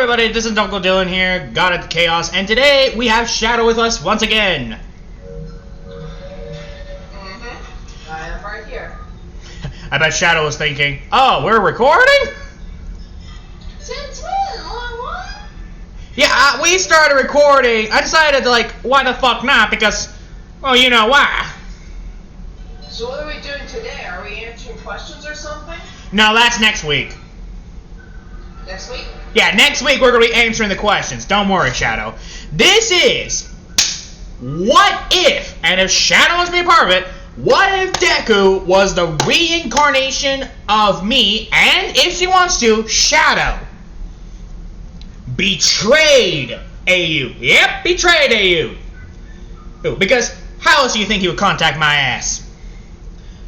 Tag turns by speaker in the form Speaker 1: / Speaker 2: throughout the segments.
Speaker 1: everybody, this is Uncle Dylan here, God of Chaos, and today we have Shadow with us once again.
Speaker 2: I am right here.
Speaker 1: I bet Shadow was thinking, oh, we're recording?
Speaker 2: Since when? What?
Speaker 1: Yeah, we started recording. I decided, why the fuck not? Because, well, you know why.
Speaker 2: So what are we doing today? Are we answering questions or something?
Speaker 1: No, that's next week.
Speaker 2: Next week?
Speaker 1: Yeah, next week we're going to be answering the questions. Don't worry, Shadow. This is, what if, and if Shadow wants to be a part of it, what if Deku was the reincarnation of me, and if she wants to, Shadow betrayed AU. Yep, betrayed AU. Ooh, because how else do you think he would contact my ass?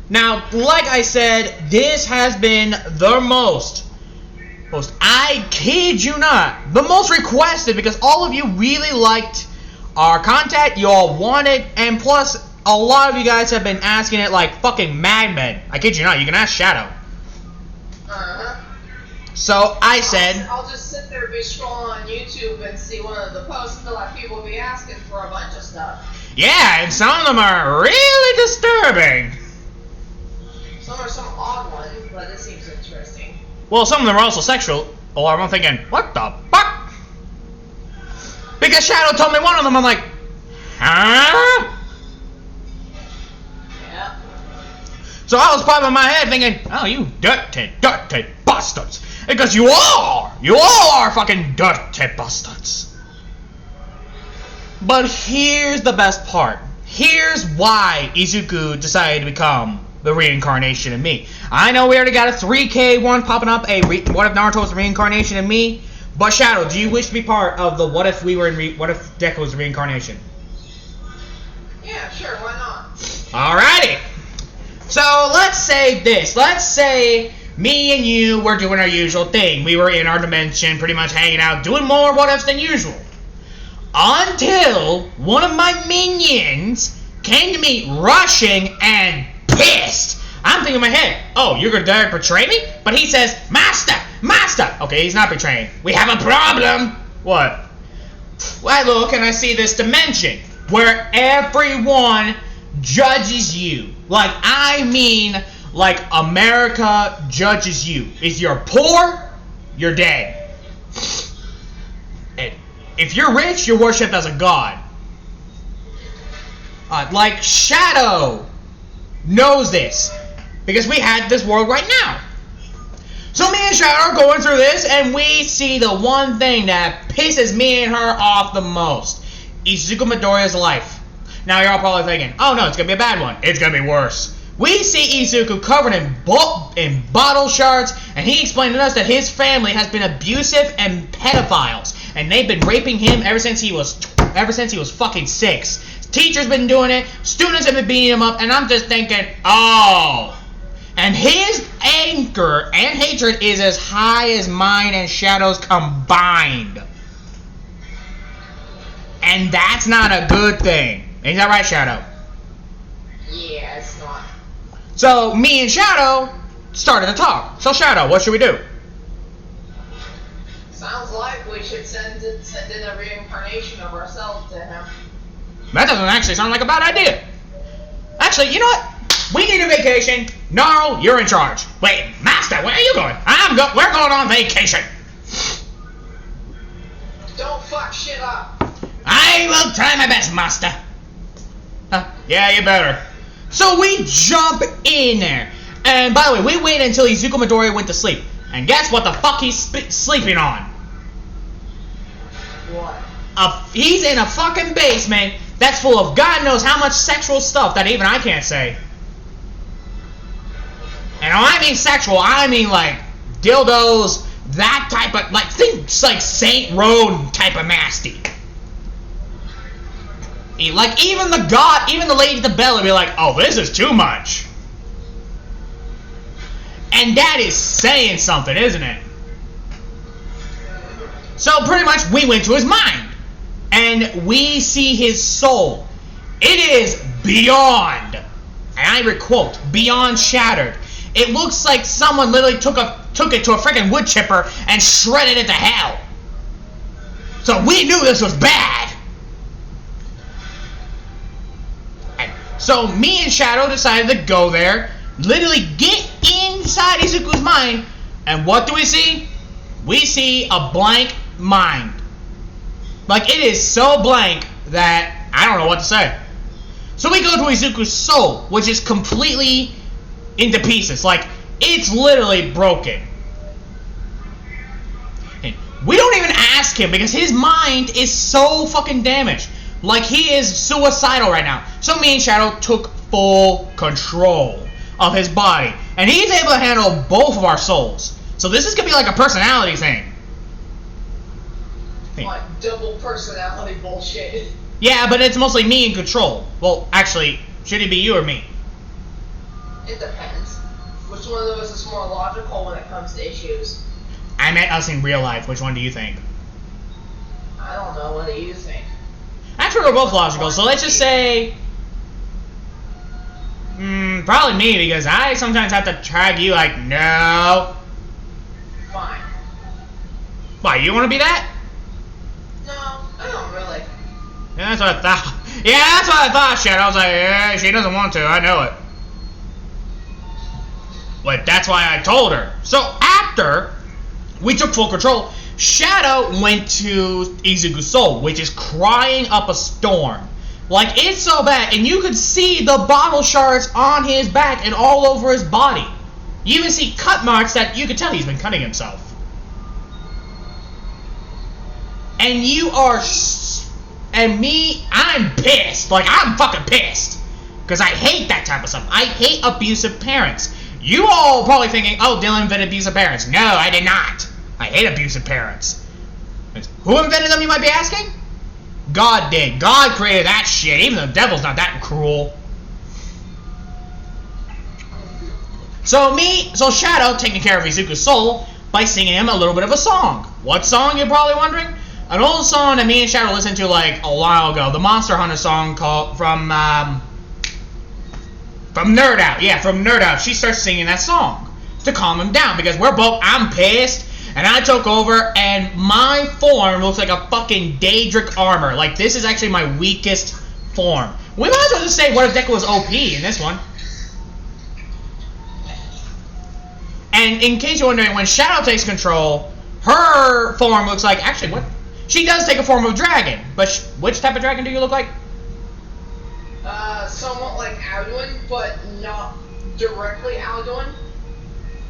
Speaker 1: Now, like I said, this has been the most, I kid you not, the most requested, because all of you really liked our content, you all wanted, and plus, a lot of you guys have been asking it like fucking madmen. I kid you not, you can ask Shadow. So I said,
Speaker 2: I'll just sit there and be scrolling on YouTube and see one of the posts and feel like people will be asking for a bunch of stuff.
Speaker 1: yeah, and some of them are really disturbing.
Speaker 2: Some are some odd ones, but it seems interesting.
Speaker 1: Well, some of them are also sexual, or I'm thinking, what the fuck? Because Shadow told me one of them, I'm like, huh?
Speaker 2: Yeah.
Speaker 1: So I was popping my head thinking, oh, you dirty bastards. Because you all are fucking dirty bastards. But here's the best part. Here's why Izuku decided to become the reincarnation of me. I know we already got a 3K one popping up, what if Naruto was the reincarnation of me? But Shadow, do you wish to be part of the what if Deku was the reincarnation?
Speaker 2: Yeah, sure, why not?
Speaker 1: Alrighty. So let's say this. Let's say me and you were doing our usual thing. We were in our dimension, pretty much hanging out, doing more what ifs than usual. Until one of my minions came to me rushing and pissed. I'm thinking in my head, oh, you're gonna dare betray me? But he says, Master! Master! Okay, he's not betraying. We have a problem! What? Well, I look and I see this dimension where everyone judges you. Like America judges you. If you're poor, you're dead. And if you're rich, you're worshipped as a god. Like Shadow knows this, because we had this world right now. So me and Shadow are going through this, and we see the one thing that pisses me and her off the most. Izuku Midoriya's life. Now you're all probably thinking, oh no, it's gonna be a bad one. It's gonna be worse. We see Izuku covered in bottle shards, and he explained to us that his family has been abusive and pedophiles, and they've been raping him ever since he was fucking 6. Teachers been doing it, students have been beating him up, and I'm just thinking, oh. And his anger and hatred is as high as mine and Shadow's combined. And that's not a good thing. Ain't that right, Shadow?
Speaker 2: Yeah, it's not.
Speaker 1: So me and Shadow started to talk. So Shadow, what should we do?
Speaker 2: Sounds like we should send in a reincarnation of ourselves to him.
Speaker 1: That doesn't actually sound like a bad idea. Actually, you know what? We need a vacation. Gnarl, you're in charge. Wait, Master, where are you going? We're going on vacation.
Speaker 2: Don't fuck shit up.
Speaker 1: I will try my best, Master. Yeah, you better. So we jump in there. And by the way, we wait until Izuku Midoriya went to sleep. And guess what the fuck he's sleeping on?
Speaker 2: What?
Speaker 1: He's in a fucking basement that's full of God knows how much sexual stuff that even I can't say. And when I mean sexual, I mean like dildos, that type of, like, things like Saint Road type of nasty. Like, even the lady at the bell would be like, oh, this is too much. And that is saying something, isn't it? So pretty much we went to his mind. And we see his soul. It is beyond, and I quote, beyond shattered. It looks like someone literally took it to a freaking wood chipper and shredded it to hell. So we knew this was bad. And so me and Shadow decided to go there, literally get inside Izuku's mind, and what do we see? We see a blank mind. Like, it is so blank that I don't know what to say. So we go to Izuku's soul, which is completely into pieces. Like, it's literally broken. And we don't even ask him because his mind is so fucking damaged. Like, he is suicidal right now. So me and Shadow took full control of his body. And he's able to handle both of our souls. So this is going to be like a personality thing.
Speaker 2: Like double personality bullshit.
Speaker 1: Yeah, but it's mostly me in control. Well, actually, should it be you or me?
Speaker 2: It depends. Which one of us is more logical when it comes to issues?
Speaker 1: I meant us in real life. Which one do you think?
Speaker 2: I don't know. What do you think?
Speaker 1: Actually, we're both logical, so let's just say... probably me, because I sometimes have to drag you like, no.
Speaker 2: Fine.
Speaker 1: Why, you want to be that?
Speaker 2: No, I don't really.
Speaker 1: Yeah, that's what I thought. Yeah, that's what I thought, Shadow. I was like, yeah, she doesn't want to. I know it. But that's why I told her. So after we took full control, Shadow went to Izuku's soul, which is crying up a storm. Like, it's so bad, and you could see the bottle shards on his back and all over his body. You even see cut marks that you could tell he's been cutting himself. And you are... And me, I'm pissed. Like, I'm fucking pissed. Because I hate that type of stuff. I hate abusive parents. You all probably thinking, oh, Dylan invented abusive parents. No, I did not. I hate abusive parents. Who invented them, you might be asking? God did. God created that shit. Even the devil's not that cruel. So Shadow taking care of Izuku's soul by singing him a little bit of a song. What song, you're probably wondering? An old song that me and Shadow listened to like a while ago. The Monster Hunter song called from Nerd Out. Yeah, from Nerd Out. She starts singing that song to calm him down because I'm pissed. And I took over, and my form looks like a fucking Daedric armor. Like, this is actually my weakest form. We might as well just say what if Deku was OP in this one. And in case you're wondering, when Shadow takes control, her form looks like... Actually, what? She does take a form of a dragon. But which type of dragon do you look like?
Speaker 2: Somewhat like Alduin, but not directly Alduin.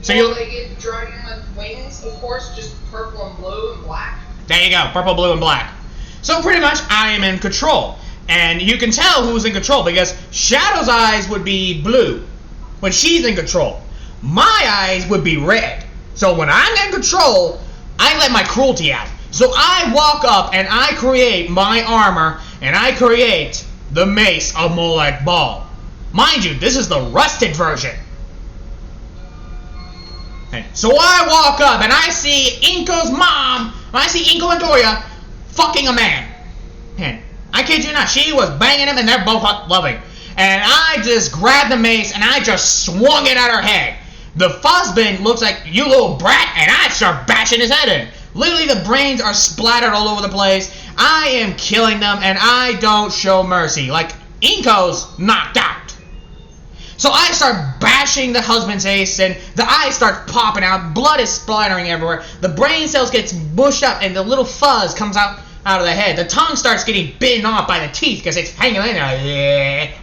Speaker 1: So you
Speaker 2: four-legged dragon with wings, of course, just purple and blue and black.
Speaker 1: There you go, purple, blue, and black. So pretty much, I am in control. And you can tell who's in control because Shadow's eyes would be blue when she's in control. My eyes would be red. So when I'm in control, I let my cruelty out. So I walk up and I create my armor and I create the Mace of Molech Ball. Mind you, this is the rusted version. So I walk up and I see Inko's mom, I see Inko and Doria fucking a man. And I kid you not, she was banging him and they're both loving. And I just grabbed the mace and I just swung it at her head. The fuzzbin looks like, you little brat, and I start bashing his head in. Literally the brains are splattered all over the place. I am killing them and I don't show mercy. Like, Inko's knocked out. So I start bashing the husband's face and the eyes start popping out. Blood is splattering everywhere. The brain cells gets mushed up and the little fuzz comes out of the head. The tongue starts getting bitten off by the teeth because it's hanging in there.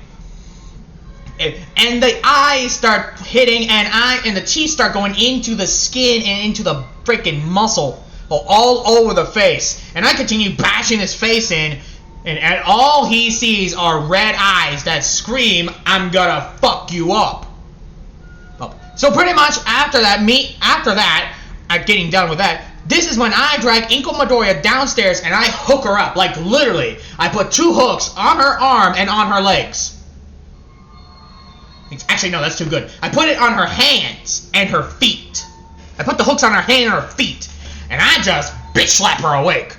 Speaker 1: And the eyes start hitting and the teeth start going into the skin and into the freaking muscle all over the face. And I continue bashing his face in. And all he sees are red eyes that scream, I'm gonna fuck you up. So pretty much after that, getting done with that, this is when I drag Inko Midoriya downstairs and I hook her up. Like literally, I put 2 hooks on her arm and on her legs. Actually, no, that's too good. I put it on her hands and her feet. I put the hooks on her hand and her feet. And I just bitch slap her awake.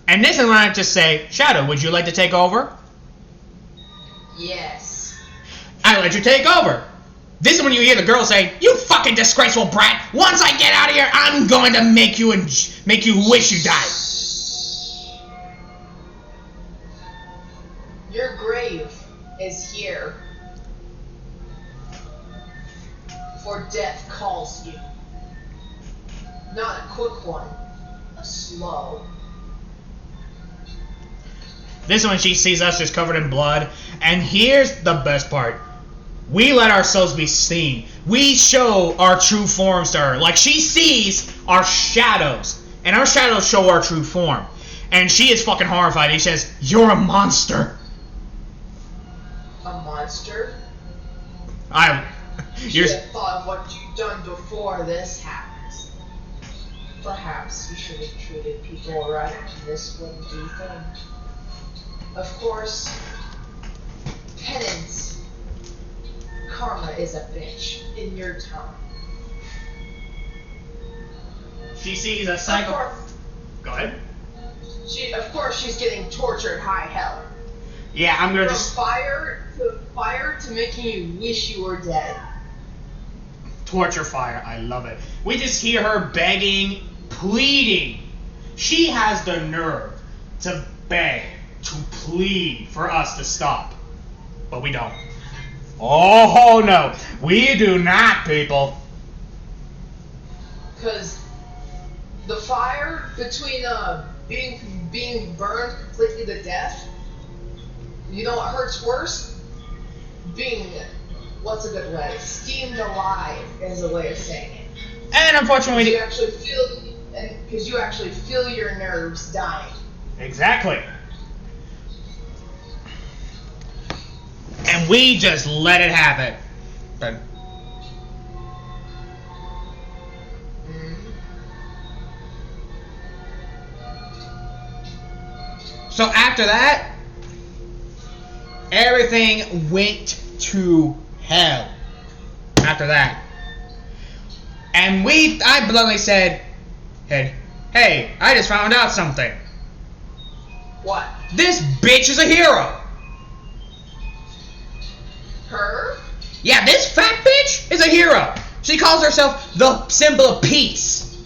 Speaker 1: And this is when I just say, Shadow, would you like to take over?
Speaker 2: Yes.
Speaker 1: I let you take over. This is when you hear the girl say, "You fucking disgraceful brat! Once I get out of here, I'm going to make you wish you died."
Speaker 2: Your grave is here. For death calls you. Not a quick one, a slow.
Speaker 1: This is when she sees us just covered in blood. And here's the best part. We let ourselves be seen. We show our true forms to her. Like, she sees our shadows. And our shadows show our true form. And she is fucking horrified. He says, "You're a monster."
Speaker 2: A monster? You
Speaker 1: You're...
Speaker 2: should have thought of what you've done before this happens. Perhaps you should have treated people right and this wouldn't do things. Of course, penance, karma is a bitch in your tongue.
Speaker 1: She sees a cycle. Go ahead.
Speaker 2: Of course, she's getting tortured high hell.
Speaker 1: Yeah, I'm gonna
Speaker 2: From
Speaker 1: just...
Speaker 2: fire to making you wish you were dead.
Speaker 1: Torture fire, I love it. We just hear her begging, pleading. She has the nerve to beg, to plead for us to stop. But we don't. Oh no, we do not, people.
Speaker 2: Because the fire between being burned completely to death, you know what hurts worse? Being, what's a good way? Steamed alive is a way of saying it.
Speaker 1: And unfortunately,
Speaker 2: because you actually feel your nerves dying.
Speaker 1: Exactly. And we just let it happen. But so after that, everything went to hell. After that. And I bluntly said, hey, I just found out something.
Speaker 2: What?
Speaker 1: This bitch is a hero.
Speaker 2: Her?
Speaker 1: Yeah, this fat bitch is a hero. She calls herself the symbol of peace.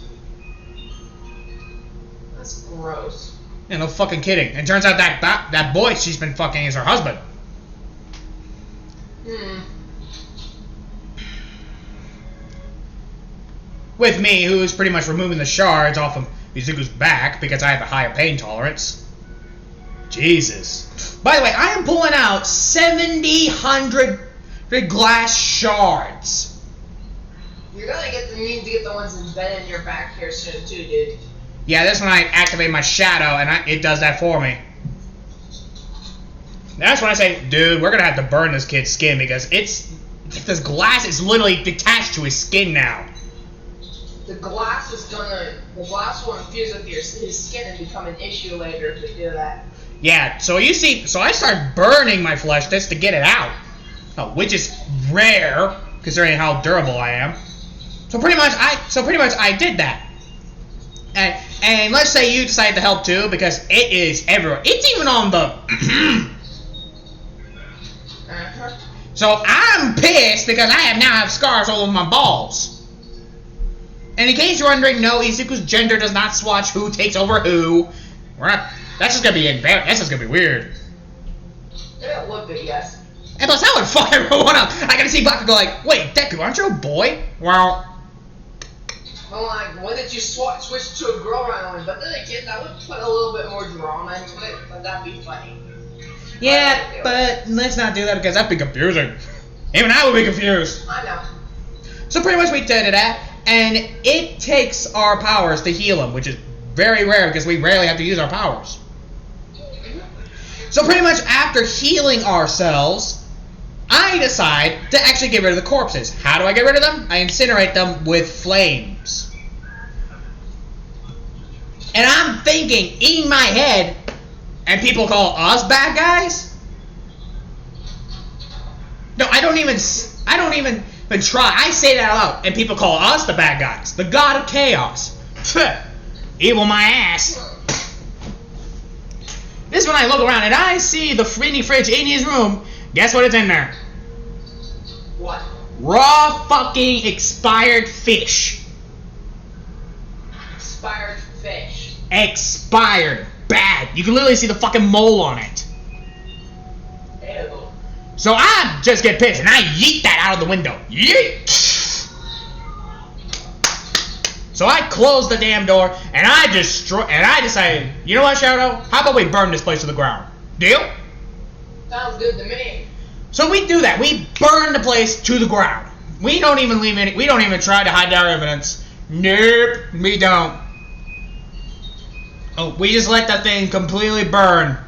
Speaker 2: That's gross.
Speaker 1: Yeah, no fucking kidding. And turns out that boy she's been fucking is her husband. With me, who's pretty much removing the shards off of Izuku's back because I have a higher pain tolerance. Jesus. By the way, I am pulling out 700 glass shards.
Speaker 2: You're gonna need to get the ones embedded in your back here soon too, dude.
Speaker 1: Yeah, this one I activate my shadow and it does that for me. That's when I say, dude, we're gonna have to burn this kid's skin because this glass is literally detached to his skin now.
Speaker 2: The glass will infuse with his skin and become an issue later if we do that.
Speaker 1: Yeah, so you see, so I start burning my flesh just to get it out, which is rare considering how durable I am. So pretty much I did that, and let's say you decide to help too because it is everywhere. It's even on the. So I'm pissed because I now have scars all over my balls. And in case you're wondering, no, Izuku's gender does not swatch who takes over who. That's just gonna be that's just gonna be weird.
Speaker 2: It would be, yes.
Speaker 1: And plus, that would fuck everyone up. I gotta see Bakugo like, wait, Deku, aren't you a boy? Well,
Speaker 2: like, when did you switch to a girl randomly? But then again, that would put a little bit more drama into it, but that'd be funny.
Speaker 1: Yeah, but let's not do that because that'd be confusing. Even I would be confused.
Speaker 2: I know.
Speaker 1: So pretty much we did that, and it takes our powers to heal him, which is very rare because we rarely have to use our powers. So pretty much after healing ourselves, I decide to actually get rid of the corpses. How do I get rid of them? I incinerate them with flames. And I'm thinking in my head, and people call us bad guys? No, I don't even try. I say that out loud, and people call us the bad guys. The god of chaos. Evil my ass. This is when I look around and I see the mini fridge in his room. Guess what is in there?
Speaker 2: What?
Speaker 1: Raw fucking expired fish.
Speaker 2: Expired fish.
Speaker 1: Expired. Bad. You can literally see the fucking mole on it.
Speaker 2: Ew.
Speaker 1: So I just get pissed and I yeet that out of the window. Yeet! So I close the damn door and I decided, you know what, Shadow? How about we burn this place to the ground? Deal?
Speaker 2: Sounds good to me.
Speaker 1: So we do that. We burn the place to the ground. We don't even leave any. We don't even try to hide our evidence. Nope, we don't. Oh, we just let that thing completely burn.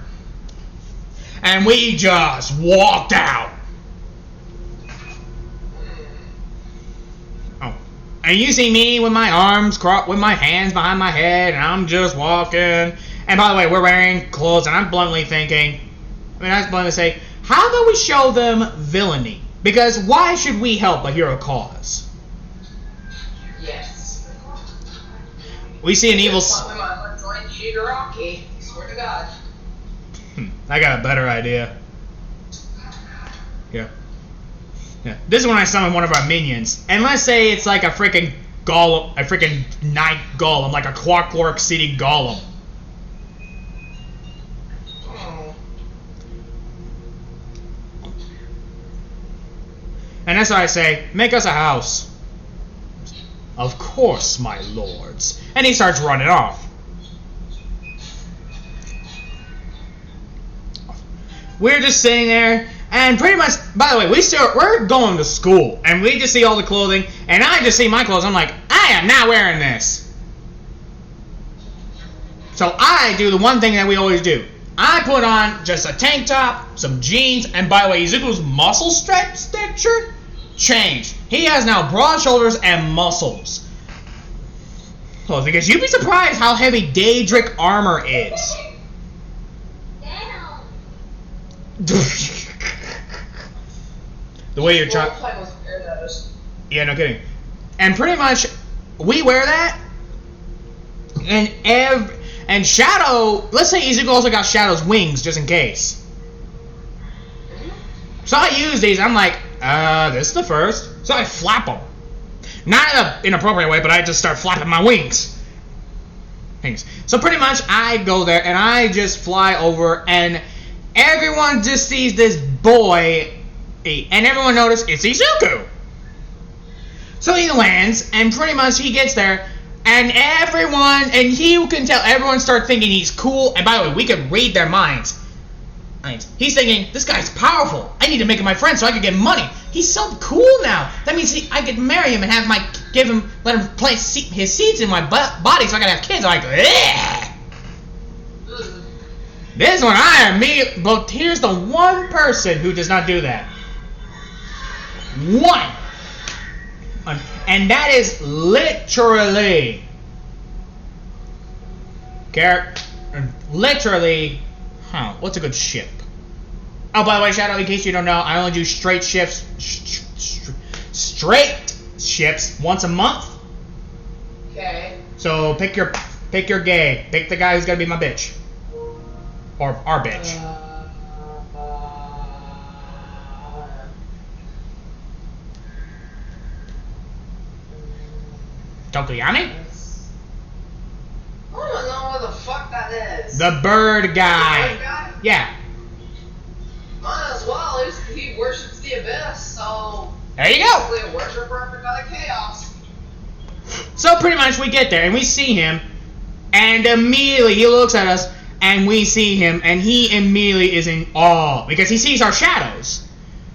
Speaker 1: And we just walked out. Oh, and you see me with my arms crossed, with my hands behind my head, and I'm just walking. And by the way, we're wearing clothes, and I'm bluntly thinking, I was bluntly say, how about we show them villainy? Because why should we help a hero cause?
Speaker 2: Yes.
Speaker 1: We see an evil.
Speaker 2: Rocky. Swear to God.
Speaker 1: I got a better idea. Yeah. This is when I summon one of our minions, and let's say it's like a freaking golem, a freaking night golem, like a Clockwork City golem. And that's why I say, make us a house. Of course, my lords. And he starts running off. We're just sitting there, and pretty much, by the way, we're going to school, and we just see all the clothing, and I just see my clothes. I'm like, I am not wearing this. So I do the one thing that we always do. I put on just a tank top, some jeans, and by the way, Izuku's muscle structure changed. He has now broad shoulders and muscles. Well, because you'd be surprised how heavy Daedric armor is. The way you're trying. Yeah, no kidding. And pretty much, we wear that, and Shadow. Let's say Izuku also got Shadow's wings just in case. So I use these. I'm like, this is the first. So I flap them, not in an inappropriate way, but I just start flapping my wings. So pretty much, I go there and I just fly over and. Everyone just sees this boy, and everyone notices it's Izuku. So he lands, and pretty much he gets there, and he can tell everyone start thinking he's cool. And by the way, we could read their minds. He's thinking, this guy's powerful. I need to make him my friend so I can get money. He's so cool now. That means I could marry him and let him plant his seeds in my body so I can have kids. I'm like, ugh. This one I am but here's the one person who does not do that. One. And that is literally. Literally. What's a good ship? Oh, by the way, Shadow, in case you don't know, I only do straight ships. Straight ships once a month.
Speaker 2: Okay.
Speaker 1: So pick your gay. Pick the guy who's gonna be my bitch. Or our bitch. Tokoyami?
Speaker 2: I don't know what the fuck that is.
Speaker 1: The bird guy.
Speaker 2: The bird guy?
Speaker 1: Yeah.
Speaker 2: Might as well. He worships the abyss, so.
Speaker 1: There you go.
Speaker 2: Basically a worshiper of the god of chaos.
Speaker 1: So pretty much we get there and we see him, and immediately he looks at us. And we see him, and he immediately is in awe because he sees our shadows.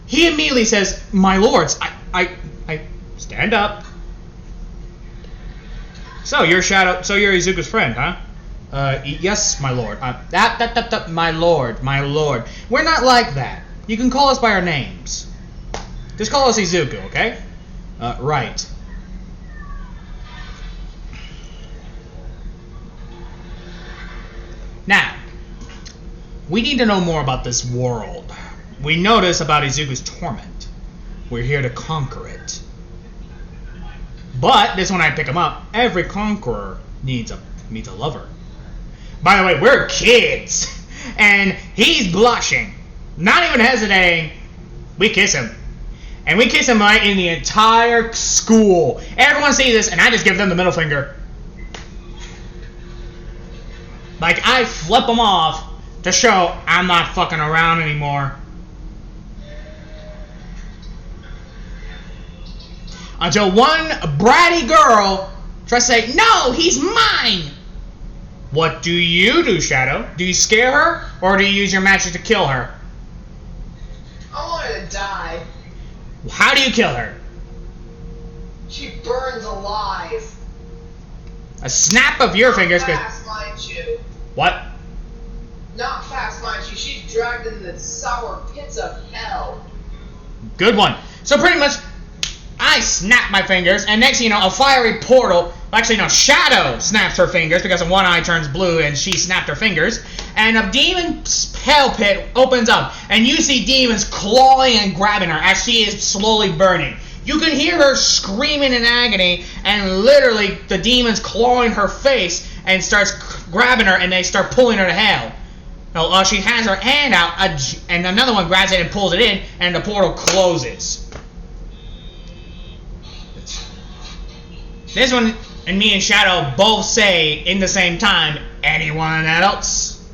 Speaker 1: He immediately says, "My lords, I stand up." So you're Izuku's friend, huh? Yes, my lord. My lord. We're not like that. You can call us by our names. Just call us Izuku, okay? Right. Now, we need to know more about this world. We notice about Izuku's torment. We're here to conquer it. But, this one I pick him up, every conqueror needs a lover. By the way, we're kids. And he's blushing. Not even hesitating. We kiss him. And we kiss him right in the entire school. Everyone sees this, and I just give them the middle finger. Like, I flip them off to show I'm not fucking around anymore. Until one bratty girl tries to say, no, he's mine! What do you do, Shadow? Do you scare her, or do you use your magic to kill her?
Speaker 2: I want her to die.
Speaker 1: How do you kill her?
Speaker 2: She burns alive.
Speaker 1: A snap of your fingers.
Speaker 2: Not fast, mind you.
Speaker 1: What?
Speaker 2: Not fast, mind you. She's dragged into the sour pits of hell.
Speaker 1: Good one. So pretty much, I snap my fingers, and next thing you know, a fiery portal. Actually, no, Shadow snaps her fingers because one eye turns blue, and she snapped her fingers. And a demon hell pit opens up, and you see demons clawing and grabbing her as she is slowly burning. You can hear her screaming in agony, and literally the demons clawing her face and starts grabbing her, and they start pulling her to hell. Now, she has her hand out, and another one grabs it and pulls it in, and the portal closes. This one and me and Shadow both say in the same time, anyone else?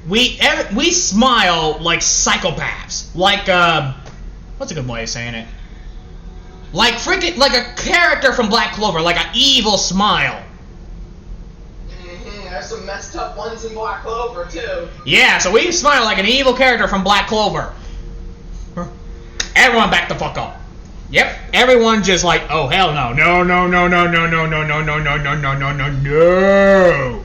Speaker 1: We smile like psychopaths. Like, what's a good way of saying it? Like freaking, like a character from Black Clover, like an evil smile.
Speaker 2: There's some messed up ones in Black Clover, too.
Speaker 1: Yeah, so we smile like an evil character from Black Clover. Everyone back the fuck up. Yep, everyone just like, oh hell no. No, no, no, no, no, no, no, no, no, no, no, no, no, no, no.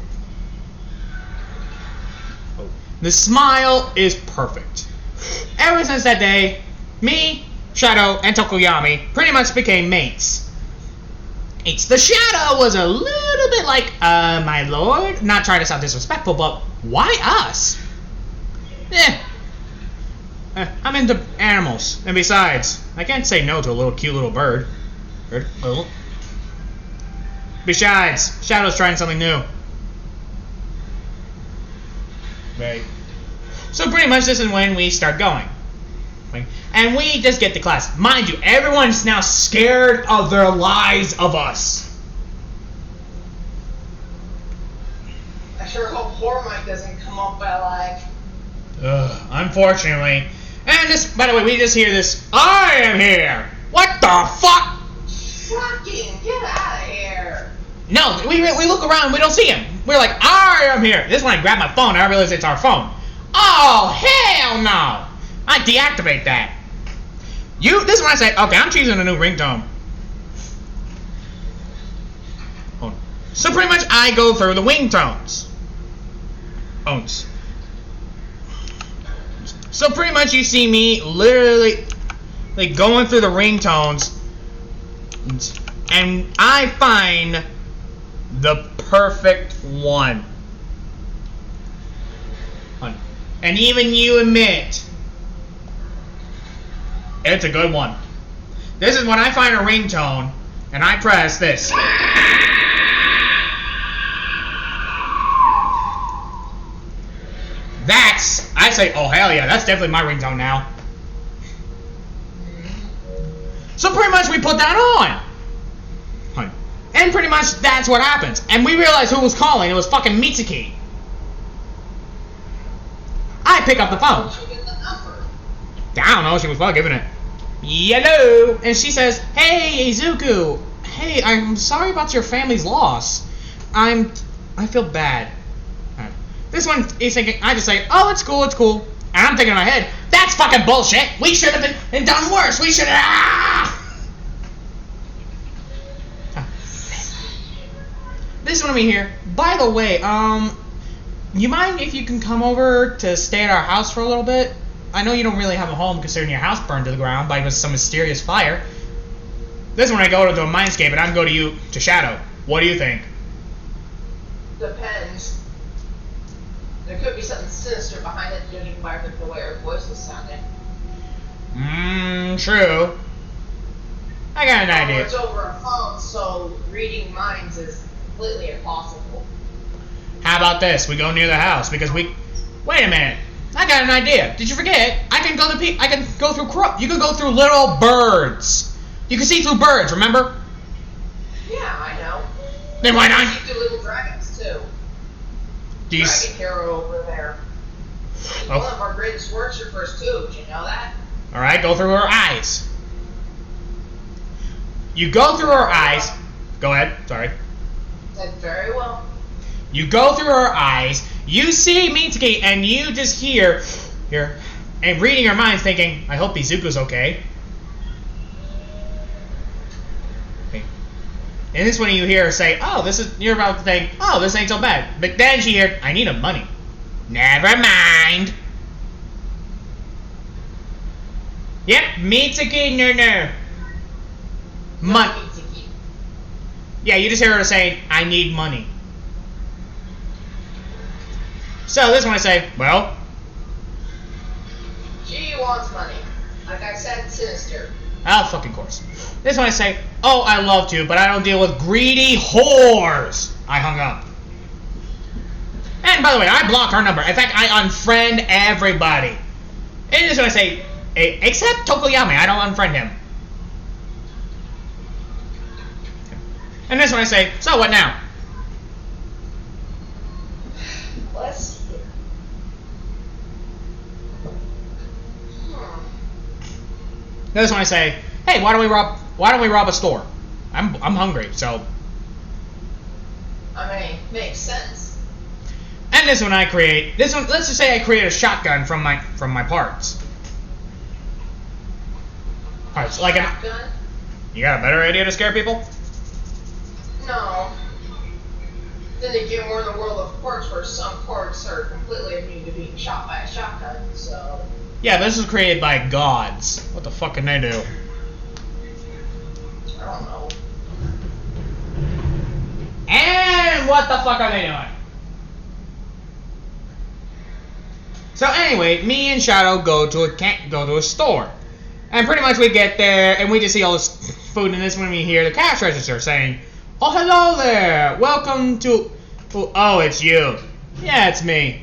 Speaker 1: The smile is perfect. Ever since that day, me, Shadow, and Tokoyami pretty much became mates. It's the Shadow was a little bit like, my lord, not trying to sound disrespectful, but why us? I'm into animals, and besides, I can't say no to a little cute little bird. Besides, Shadow's trying something new. Right. So pretty much this is when we start going. And we just get to class. Mind you, everyone's now scared of their lives of us.
Speaker 2: I sure hope Hormite doesn't come up by like...
Speaker 1: Unfortunately. And this, by the way, we just hear this, I am here! What the fuck?
Speaker 2: Fucking get out of here!
Speaker 1: No, we look around, we don't see him. We're like, I am here. This is when I grab my phone and I realize it's our phone. Oh, hell no! I deactivate that. This is when I say, okay, I'm choosing a new ringtone. So pretty much I go through the ringtones. So pretty much you see me literally like going through the ringtones, and I find the perfect one. And even you admit it's a good one. This is when I find a ringtone and I press this. I say, oh hell yeah, that's definitely my ringtone now. So pretty much we put that on. And pretty much that's what happens. And we realized who was calling. It was fucking Mitsuki. I pick up the phone. I don't know, she was probably giving it. Hello! And she says, hey, Izuku. Hey, I'm sorry about your family's loss. I feel bad. This one is thinking, I just say, oh, it's cool. And I'm thinking in my head, that's fucking bullshit. We should have been done worse. We should have. This one over here. By the way, you mind if you can come over to stay at our house for a little bit? I know you don't really have a home considering your house burned to the ground by some mysterious fire. This one I go to a mindscape and I'm going to Shadow. What do you think?
Speaker 2: Depends. There could be something sinister behind it, judging by the way her voice was sounding.
Speaker 1: True. I got an idea.
Speaker 2: It's over a phone, so reading minds is completely impossible.
Speaker 1: How about this? We go near the house because we... Wait a minute. I got an idea. Did you forget? I can go through you can go through little birds. You can see through birds, remember?
Speaker 2: Yeah, I know.
Speaker 1: Then why not?
Speaker 2: You see through little dragons too. Dragon hero over there. He's one of our greatest worshippers too. Did you know that?
Speaker 1: Alright, go through her eyes. You go through her eyes. Go ahead, sorry.
Speaker 2: Said very well.
Speaker 1: You go through her eyes, you see Mitsuki, and you just hear, and reading her mind thinking, I hope Izuku's okay. And this one you hear her say, you're about to think, oh, this ain't so bad. But then she hears, I need money. Never mind. Yep, Mitsuki, no. Money. Yeah, you just hear her saying, I need money. So this one I say, well.
Speaker 2: She wants money. Like I said, sinister.
Speaker 1: Oh, fucking course. This one I say, oh, I love to, but I don't deal with greedy whores. I hung up. And by the way, I block her number. In fact, I unfriend everybody. And this one I say, except Tokoyami, I don't unfriend him. And this one I say, so what now?
Speaker 2: Let's see.
Speaker 1: This one I say, hey, why don't we rob a store? I'm hungry, so.
Speaker 2: I mean, makes sense.
Speaker 1: And this one let's just say I create a shotgun from my parts. Parts like
Speaker 2: shotgun?
Speaker 1: You got a better idea to scare people?
Speaker 2: No. Then again, we're in a world of parts where some parts are completely immune to being shot by a shotgun, so.
Speaker 1: Yeah, this was created by gods. What the fuck can they do?
Speaker 2: I don't know.
Speaker 1: And what the fuck are they doing? So anyway, me and Shadow go to a store. And pretty much we get there and we just see all this food, and this when we hear the cash register saying, oh, hello there! Welcome to... Oh, it's you. Yeah, it's me.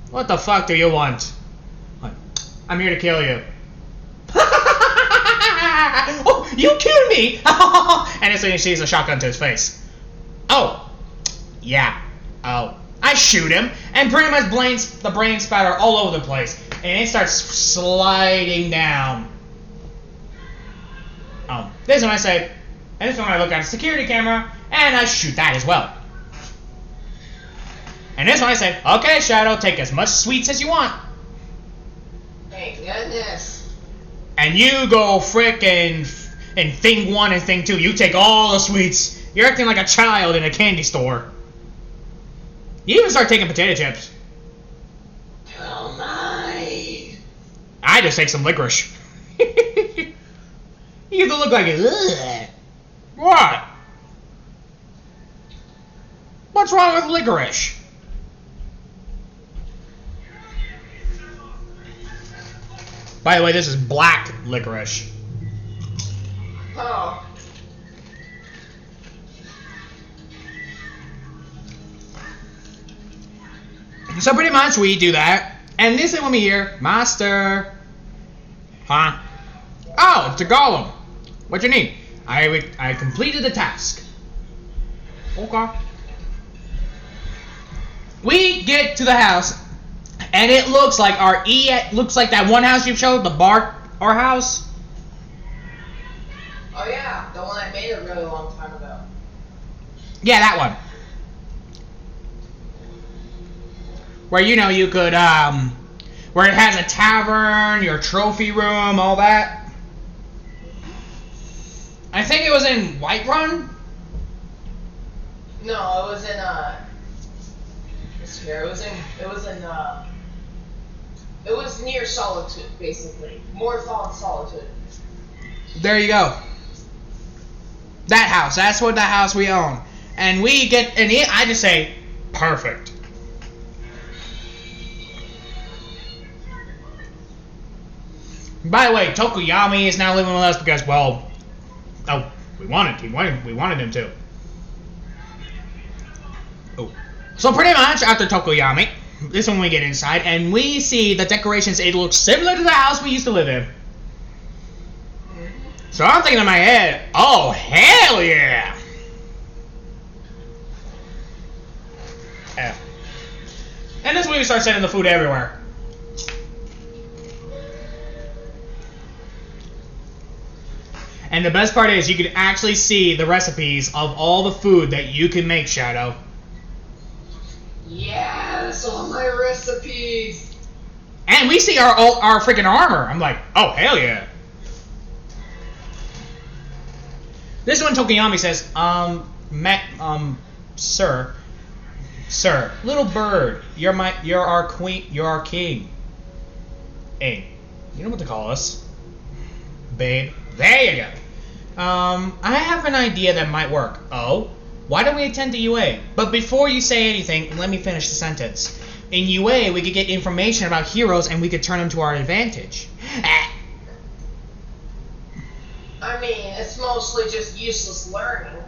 Speaker 1: What the fuck do you want? I'm here to kill you. Oh, you killed me! And then he sees a shotgun to his face. Oh. Yeah. Oh. I shoot him, and pretty much the brain spatter all over the place. And it starts sliding down. Oh. This one I say... And this one I look at a security camera, and I shoot that as well. And this one I say, okay, Shadow, take as much sweets as you want.
Speaker 2: Thank goodness.
Speaker 1: And you go frickin' in thing 1 and thing 2. You take all the sweets. You're acting like a child in a candy store. You even start taking potato chips.
Speaker 2: Oh my.
Speaker 1: I just take some licorice. You get to look like it. Ugh. What? What's wrong with licorice? By the way, this is black licorice.
Speaker 2: Oh.
Speaker 1: So pretty much we do that. And this is when we hear, Master. Huh? Oh, it's a golem. What you need? I completed the task. Okay. We get to the house, and it looks like looks like that one house you showed, our house.
Speaker 2: Oh yeah, the one I made a really long time ago.
Speaker 1: Yeah, that one. Where you could where it has a tavern, your trophy room, all that. I think it was in Whiterun.
Speaker 2: No, it was in it was near Solitude, basically. Morthal and Solitude.
Speaker 1: There you go. That house. That's what the house we own. And we get, I just say, perfect. By the way, Tokoyami is now living with us because, well, we wanted him to. Oh. So pretty much after Tokoyami, this one we get inside, and we see the decorations. It looks similar to the house we used to live in. So I'm thinking in my head, oh, hell yeah! And this is when we start sending the food everywhere. And the best part is you can actually see the recipes of all the food that you can make, Shadow.
Speaker 2: Yes, all my recipes.
Speaker 1: And we see our freaking armor. I'm like, oh, hell yeah. This one, Tokiyami says, Sir, little bird, you're our queen, you're our king. Hey, you know what to call us, babe. There you go. I have an idea that might work. Oh, why don't we attend to UA? But before you say anything, let me finish the sentence. In UA, we could get information about heroes, and we could turn them to our advantage.
Speaker 2: I mean, it's mostly just useless learning.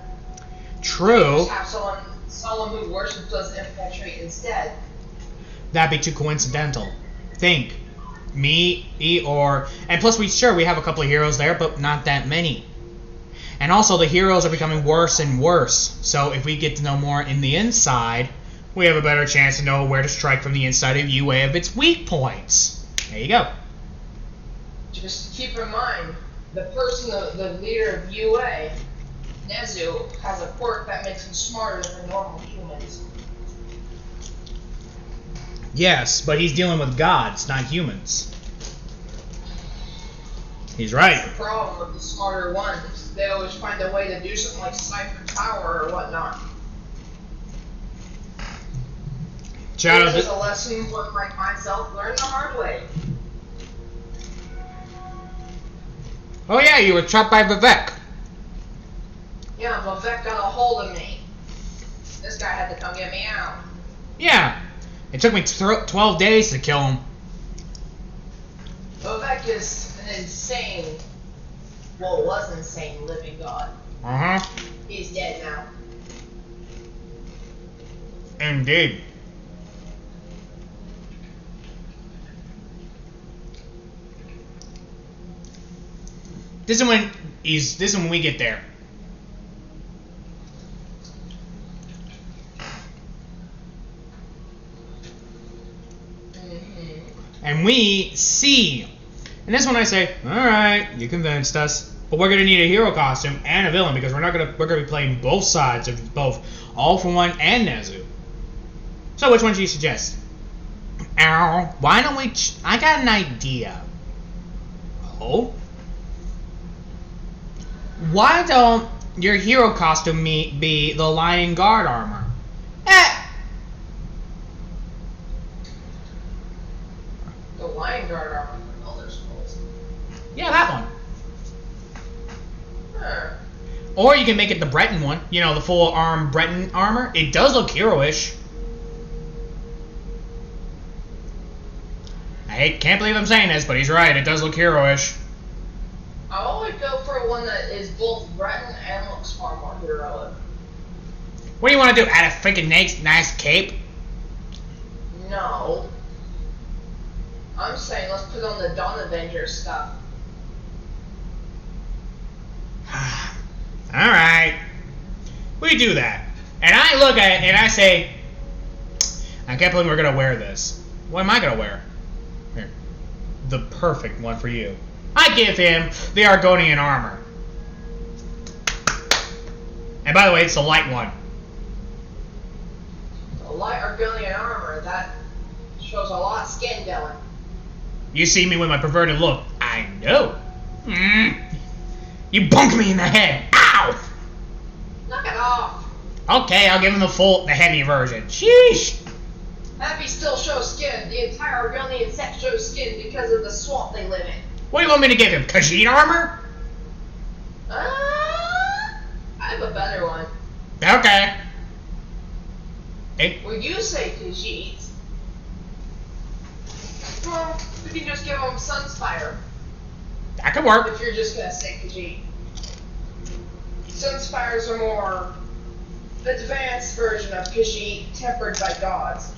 Speaker 1: True.
Speaker 2: Just have someone who worships us infiltrate instead.
Speaker 1: That'd be too coincidental. Think. Me, and plus we have a couple of heroes there, but not that many. And also the heroes are becoming worse and worse. So if we get to know more in the inside, we have a better chance to know where to strike from the inside of UA of its weak points. There you go.
Speaker 2: Just keep in mind, the leader of UA, Nezu, has a quirk that makes him smarter than normal humans.
Speaker 1: Yes, but he's dealing with gods, not humans. He's right.
Speaker 2: That's the problem with the smarter ones. They always find a way to do something like Cipher Tower or whatnot.
Speaker 1: Shadow,
Speaker 2: this is a lesson one like myself learned the hard way.
Speaker 1: Oh yeah, you were trapped by Vivek.
Speaker 2: Yeah, Vivek got a hold of me. This guy had to come get me out.
Speaker 1: Yeah. It took me 12 days to kill him.
Speaker 2: Vivek is an insane, well, was insane living god.
Speaker 1: Uh-huh.
Speaker 2: He's dead now.
Speaker 1: Indeed. This is when we get there. And we see. And this one I say, alright, you convinced us. But we're gonna need a hero costume and a villain because we're gonna be playing both sides of both All For One and Nezu. So which one do you suggest? Ow. Why don't we I got an idea. Oh? Why don't your hero costume be the Lion Guard armor?
Speaker 2: The Lion Guard armor from Elder Scrolls.
Speaker 1: Yeah, that one.
Speaker 2: Huh.
Speaker 1: Or you can make it the Breton one. You know, the full arm Breton armor. It does look hero-ish. Can't believe I'm saying this, but he's right. It does look hero-ish.
Speaker 2: I would go for one that is both Breton and looks far more heroic.
Speaker 1: What do you want to do? Add a freaking nice cape?
Speaker 2: No. I'm saying let's put on the Dawn Avenger stuff.
Speaker 1: Alright. We do that. And I look at it and I say, I can't believe we're going to wear this. What am I going to wear? Here. The perfect one for you. I give him the Argonian armor. And by the way, it's the light one.
Speaker 2: The light Argonian armor, that shows a lot of skin going.
Speaker 1: You see me with my perverted look. I know. You bunked me in the head. Ow!
Speaker 2: Knock it off.
Speaker 1: Okay, I'll give him the heavy version. Sheesh.
Speaker 2: Happy still shows skin. The entire Argonian set shows skin because of the swamp they live in.
Speaker 1: What do you want me to give him? Khajiit armor?
Speaker 2: I have a better one.
Speaker 1: Okay.
Speaker 2: Well, you say Khajiit. Well, we can just give him Sunspire.
Speaker 1: That could work.
Speaker 2: If you're just gonna say Khajiit. Sunspires are more the advanced version of Khajiit, tempered by gods.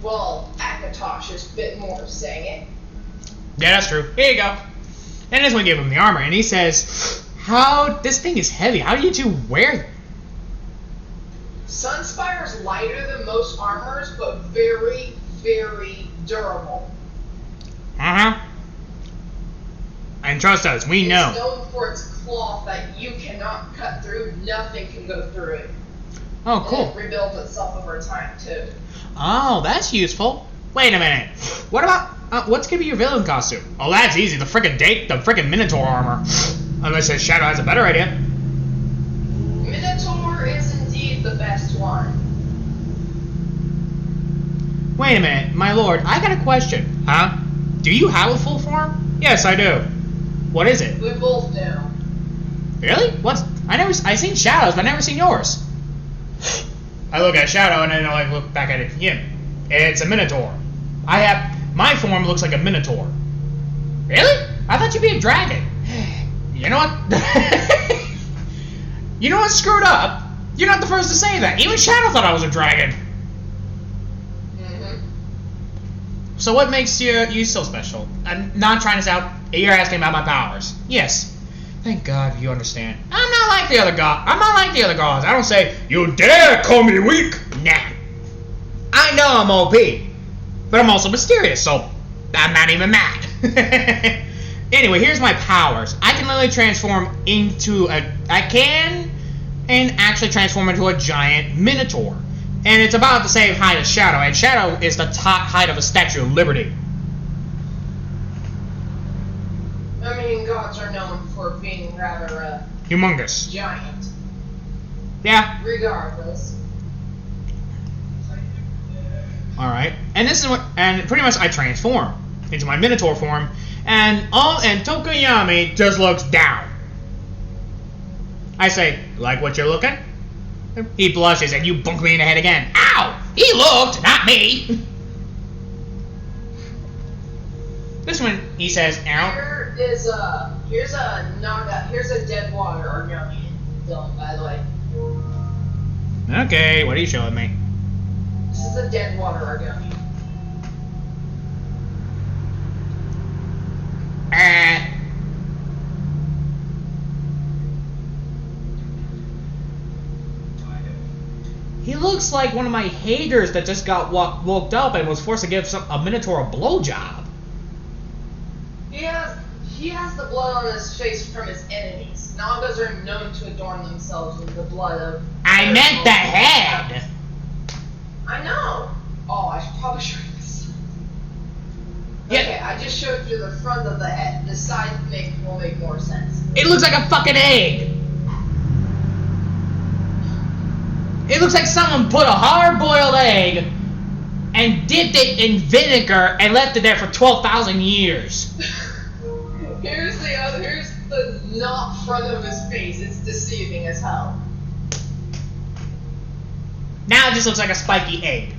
Speaker 2: Well, Akatosh is a bit more saying it.
Speaker 1: Yeah, that's true. Here you go. And this one gave him the armor, and he says, "How this thing is heavy? How do you two wear it?"
Speaker 2: Sunspire's lighter than most armors, but very, very durable.
Speaker 1: And trust us, we know.
Speaker 2: It's known for its cloth that you cannot cut through. Nothing can go through it.
Speaker 1: Oh, cool.
Speaker 2: And it rebuilds itself over time too.
Speaker 1: Oh, that's useful. Wait a minute. What about what's gonna be your villain costume? Oh, that's easy. The frickin' Minotaur armor. Unless Shadow has a better idea.
Speaker 2: Minotaur is indeed the best one.
Speaker 1: Wait a minute, my lord. I got a question. Huh? Do you have a full form? Yes, I do. What is it?
Speaker 2: We both do.
Speaker 1: Really? What's? I seen Shadow's, but I never seen yours. I look at Shadow and then I look back at him. It's a Minotaur. My form looks like a Minotaur. Really? I thought you'd be a dragon. You know what? You know what's screwed up? You're not the first to say that. Even Shadow thought I was a dragon. So what makes you so special? I'm not trying to sound. You're asking about my powers. Yes. Thank God you understand. I'm not like the other gods. I don't say, "You dare call me weak." Nah. I know I'm OP, but I'm also mysterious, so I'm not even mad. Anyway, here's my powers. I can literally transform into transform into a giant Minotaur. And it's about the same height as Shadow, and Shadow is the top height of a Statue of Liberty.
Speaker 2: I mean, gods are known for being rather,
Speaker 1: humongous.
Speaker 2: Giant.
Speaker 1: Yeah.
Speaker 2: Regardless.
Speaker 1: Alright. And this is and pretty much I transform into my Minotaur form, and Tokoyami just looks down. I say, "Like what you're looking?" He blushes and you bunk me in the head again. Ow! He looked, not me! This one, he says, "Ow."
Speaker 2: Here's a dead water Argonian villain, by the way.
Speaker 1: Okay, what are you showing me?
Speaker 2: This is a dead water Argonian.
Speaker 1: He looks like one of my haters that just got woke up and was forced to give a Minotaur a blowjob.
Speaker 2: He has the blood on his face from his enemies. Nagas are known to adorn themselves with the blood of...
Speaker 1: I meant the head!
Speaker 2: I know! Oh, I should probably show you this.
Speaker 1: Yeah.
Speaker 2: Okay, I just showed you the front of the head. The side will make more sense.
Speaker 1: It looks like a fucking egg! It looks like someone put a hard-boiled egg and dipped it in vinegar and left it there for 12,000 years.
Speaker 2: Here's the not front of his face. It's deceiving as hell.
Speaker 1: Now it just looks like a spiky egg.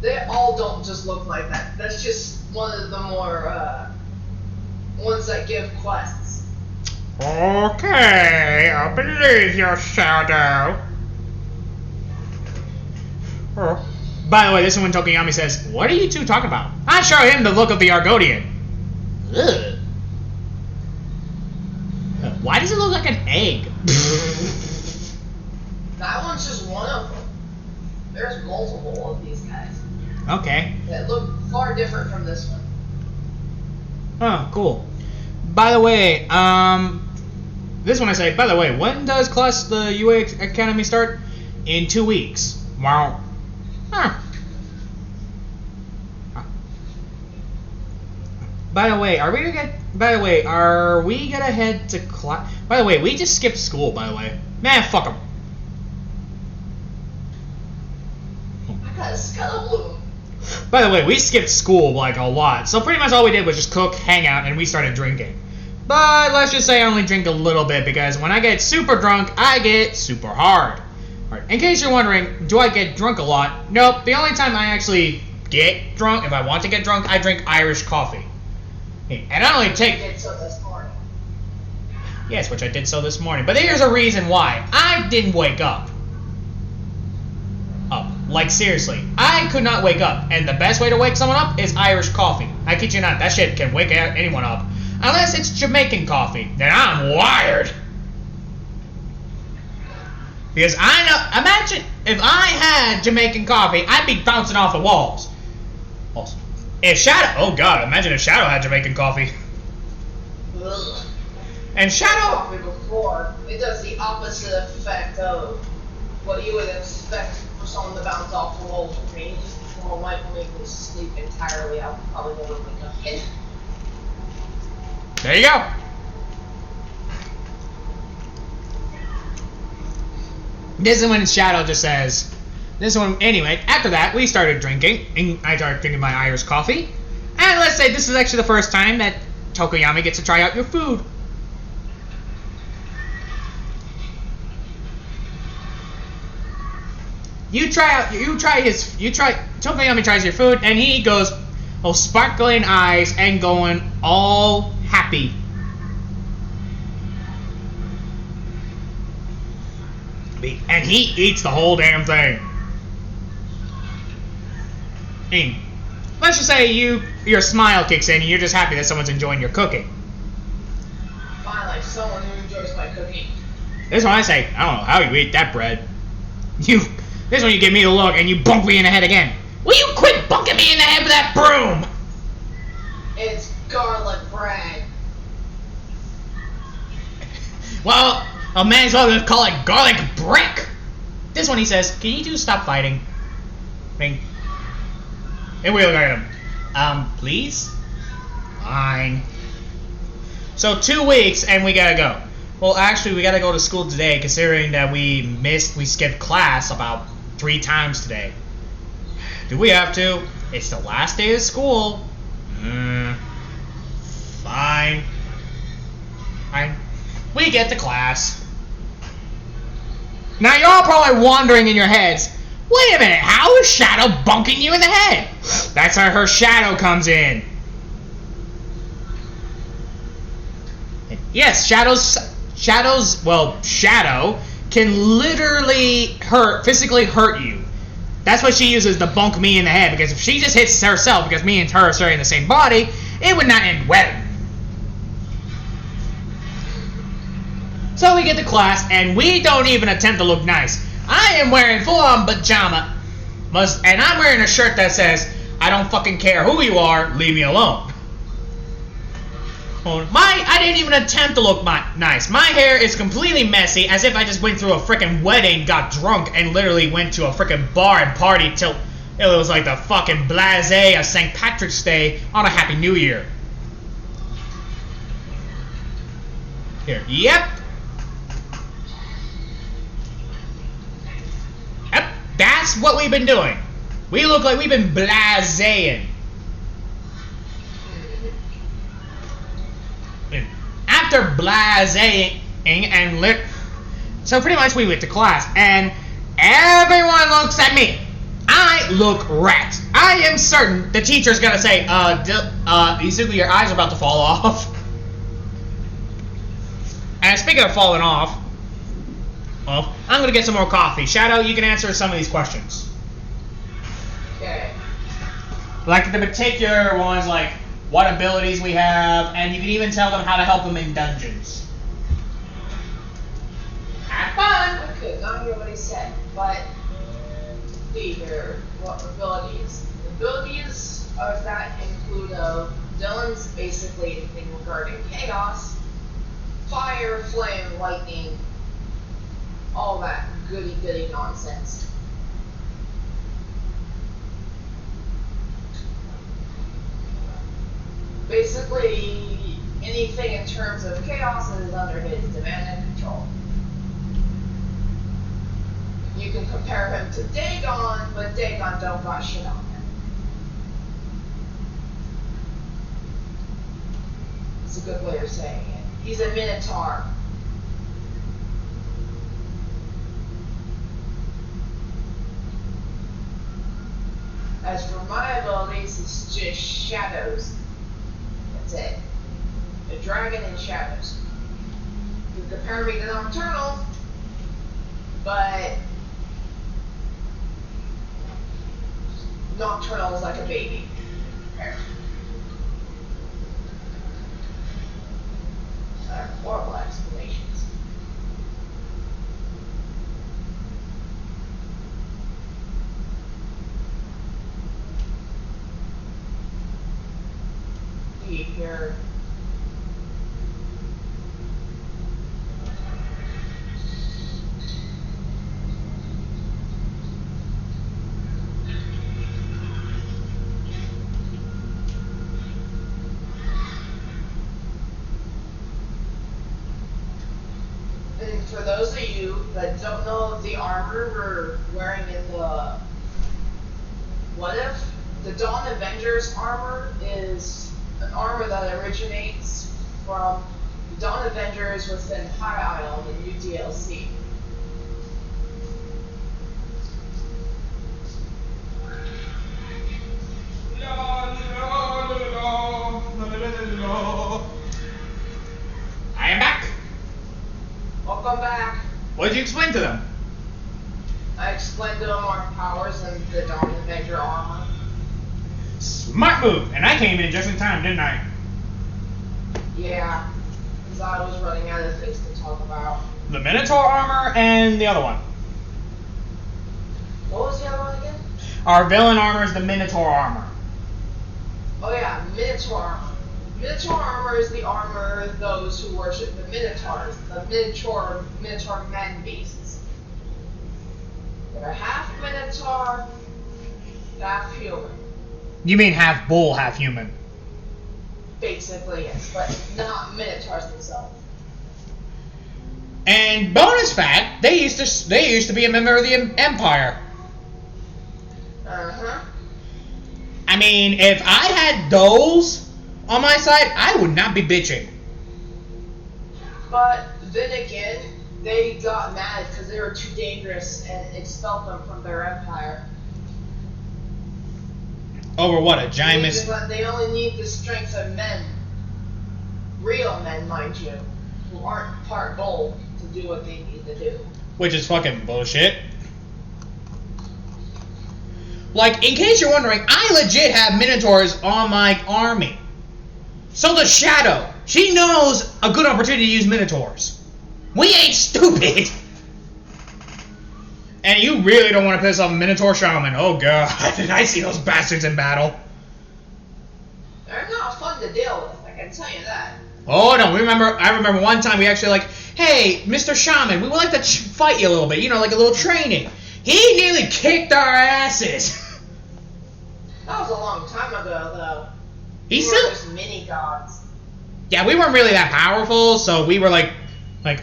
Speaker 2: They all don't just look like that. That's just one of the more ones that give quests.
Speaker 1: Okay, I believe your Shadow. Oh. By the way, this is when Tokoyami says, "What are you two talking about?" I show him the look of the Argonian. Ugh. Why does it look like an egg?
Speaker 2: That one's just one of them. There's multiple of these guys.
Speaker 1: Okay.
Speaker 2: That look far different from this one.
Speaker 1: Oh, cool. By the way, this one I say, by the way, when does the UA Academy start? In 2 weeks. Wow. Huh. By the way, are we gonna head to class? By the way, we just skipped school, by the way. Man, fuck them.
Speaker 2: I got a Scuttlebloom.
Speaker 1: By the way, we skipped school, like, a lot. So pretty much all we did was just cook, hang out, and we started drinking. But let's just say I only drink a little bit, because when I get super drunk, I get super hard. Alright, in case you're wondering, do I get drunk a lot? Nope, the only time I actually get drunk, if I want to get drunk, I drink Irish coffee. And I only take... Yes, which I did so this morning. But here's a reason why. I didn't wake up. Like, seriously. I could not wake up. And the best way to wake someone up is Irish coffee. I kid you not. That shit can wake anyone up. Unless it's Jamaican coffee. Then I'm wired. Because I know... Imagine if I had Jamaican coffee, I'd be bouncing off the walls. Also, if Shadow... Oh, God. Imagine if Shadow had Jamaican coffee.
Speaker 2: Ugh.
Speaker 1: And Shadow...
Speaker 2: Coffee before, it does the opposite effect of what you would expect for someone to bounce off the walls with me. Well, might make me sleep entirely. I'll probably never wake up again.
Speaker 1: There you go. This is when Shadow just says... This one... Anyway, after that, we started drinking. And I started drinking my Irish coffee. And let's say this is actually the first time that Tokoyami gets to try out your food. Tokoyami tries your food, and he goes, oh, sparkling eyes, and going all happy. And he eats the whole damn thing. I mean, let's just say your smile kicks in, and you're just happy that someone's enjoying your cooking.
Speaker 2: Finally, someone who enjoys my cooking.
Speaker 1: This one I say, I don't know how you eat that bread. This one you give me the look and you bunk me in the head again. Will you quit bunking me in the head with that broom?
Speaker 2: It's garlic bread.
Speaker 1: Well, a man as well would call it garlic brick. This one he says, can you two stop fighting? I mean, and we look at him. Please? Fine. So 2 weeks and we gotta go. Well, actually, we gotta go to school today, considering that we skipped class about 3 times today. Do we have to? It's the last day of school. Fine. We get to class. Now, you're all probably wondering in your heads, wait a minute, how is Shadow bunking you in the head? That's how her shadow comes in. Yes, Shadow can literally physically hurt you. That's what she uses to bunk me in the head, because if she just hits herself, because me and her are sharing the same body, it would not end well. So we get to class, and we don't even attempt to look nice. I am wearing full-on pajama, and I'm wearing a shirt that says, I don't fucking care who you are, leave me alone. I didn't even attempt to look nice. My hair is completely messy, as if I just went through a freaking wedding, got drunk, and literally went to a freaking bar and partied till it was like the fucking blasé of St. Patrick's Day on a Happy New Year. Here. Yep. That's what we've been doing. We look like we've been blaséing. After blaséing and lit, so pretty much we went to class, and everyone looks at me. I look wrecked. I am certain the teacher's gonna say, basically your eyes are about to fall off. And speaking of falling off, well, I'm gonna get some more coffee. Shadow, you can answer some of these questions.
Speaker 2: Okay.
Speaker 1: Like the particular ones, like what abilities we have, and you can even tell them how to help them in dungeons. Have fun!
Speaker 2: I could not hear what he said, but here, what abilities? Abilities that include Dylan's basically anything regarding chaos, fire, flame, lightning, all that goody nonsense. Basically, anything in terms of chaos is under his demand and control. You can compare him to Dagon, but Dagon don't got shit on him. It's a good way of saying it. He's a minotaur. As for my abilities, it's just shadows. That's it. A dragon in shadows. You compare me to Nocturnal, but Nocturnal is like a baby. Horrible explanations. Here. And for those of you that don't know the armor we're wearing in the What If, the Dawn Avengers armor is an armor that originates from the Dawn Avengers within High Isle, the new DLC.
Speaker 1: I am back.
Speaker 2: Welcome back.
Speaker 1: What did you explain to them?
Speaker 2: I explained to them our powers and the Dawn Avenger armor.
Speaker 1: Smart move, and I came in just in time, didn't I?
Speaker 2: Yeah, because I was running out of things to talk about.
Speaker 1: The Minotaur armor and the other one.
Speaker 2: What was the other one again?
Speaker 1: Our villain armor is the Minotaur armor.
Speaker 2: Oh yeah, Minotaur armor. Minotaur armor is the armor of those who worship the Minotaurs, the Minotaur men beasts. They're half Minotaur, half human.
Speaker 1: You mean half bull, half human?
Speaker 2: Basically, yes, but not Minotaurs themselves.
Speaker 1: And bonus fact, they used to be a member of the Empire.
Speaker 2: Uh-huh.
Speaker 1: I mean, if I had those on my side, I would not be bitching.
Speaker 2: But then again, they got mad because they were too dangerous and expelled them from their empire.
Speaker 1: Over what, a giant
Speaker 2: They only need the strength of men. Real men, mind you, who aren't part bull to do what they need to do.
Speaker 1: Which is fucking bullshit. Like, in case you're wondering, I legit have Minotaurs on my army. So does Shadow. She knows a good opportunity to use Minotaurs. We ain't stupid. And you really don't want to piss off a Minotaur Shaman. Oh god, did I see those bastards in battle?
Speaker 2: They're not fun to deal with, I can tell you that.
Speaker 1: Oh no, I remember one time we actually like, hey, Mr. Shaman, we would like to fight you a little bit, you know, like a little training. He nearly kicked our asses.
Speaker 2: That was a long time ago, though.
Speaker 1: He
Speaker 2: we
Speaker 1: still
Speaker 2: were just mini gods.
Speaker 1: Yeah, we weren't really that powerful, so we were like,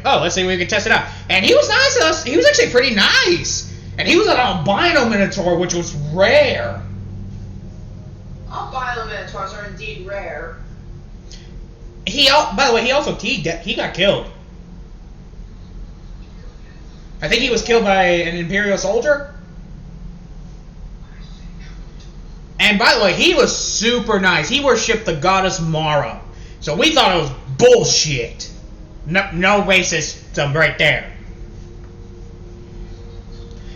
Speaker 1: oh, let's see if we can test it out. And he was nice to us. He was actually pretty nice. And he was an albino Minotaur, which was rare.
Speaker 2: Albino Minotaurs are indeed rare.
Speaker 1: By the way, he got killed. I think he was killed by an Imperial soldier. And by the way, he was super nice. He worshipped the goddess Mara. So we thought it was bullshit. No racism right there.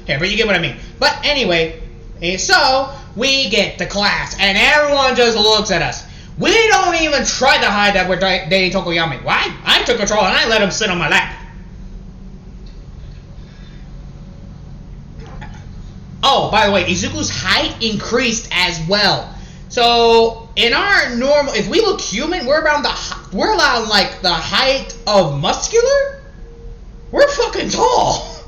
Speaker 1: Yeah, but you get what I mean. But anyway, so we get to class, and everyone just looks at us. We don't even try to hide that we're dating Tokoyami. Why? I took control and I let him sit on my lap. Oh, by the way, Izuku's height increased as well. So in our normal, if we look human, we're around like the height of muscular. We're fucking tall.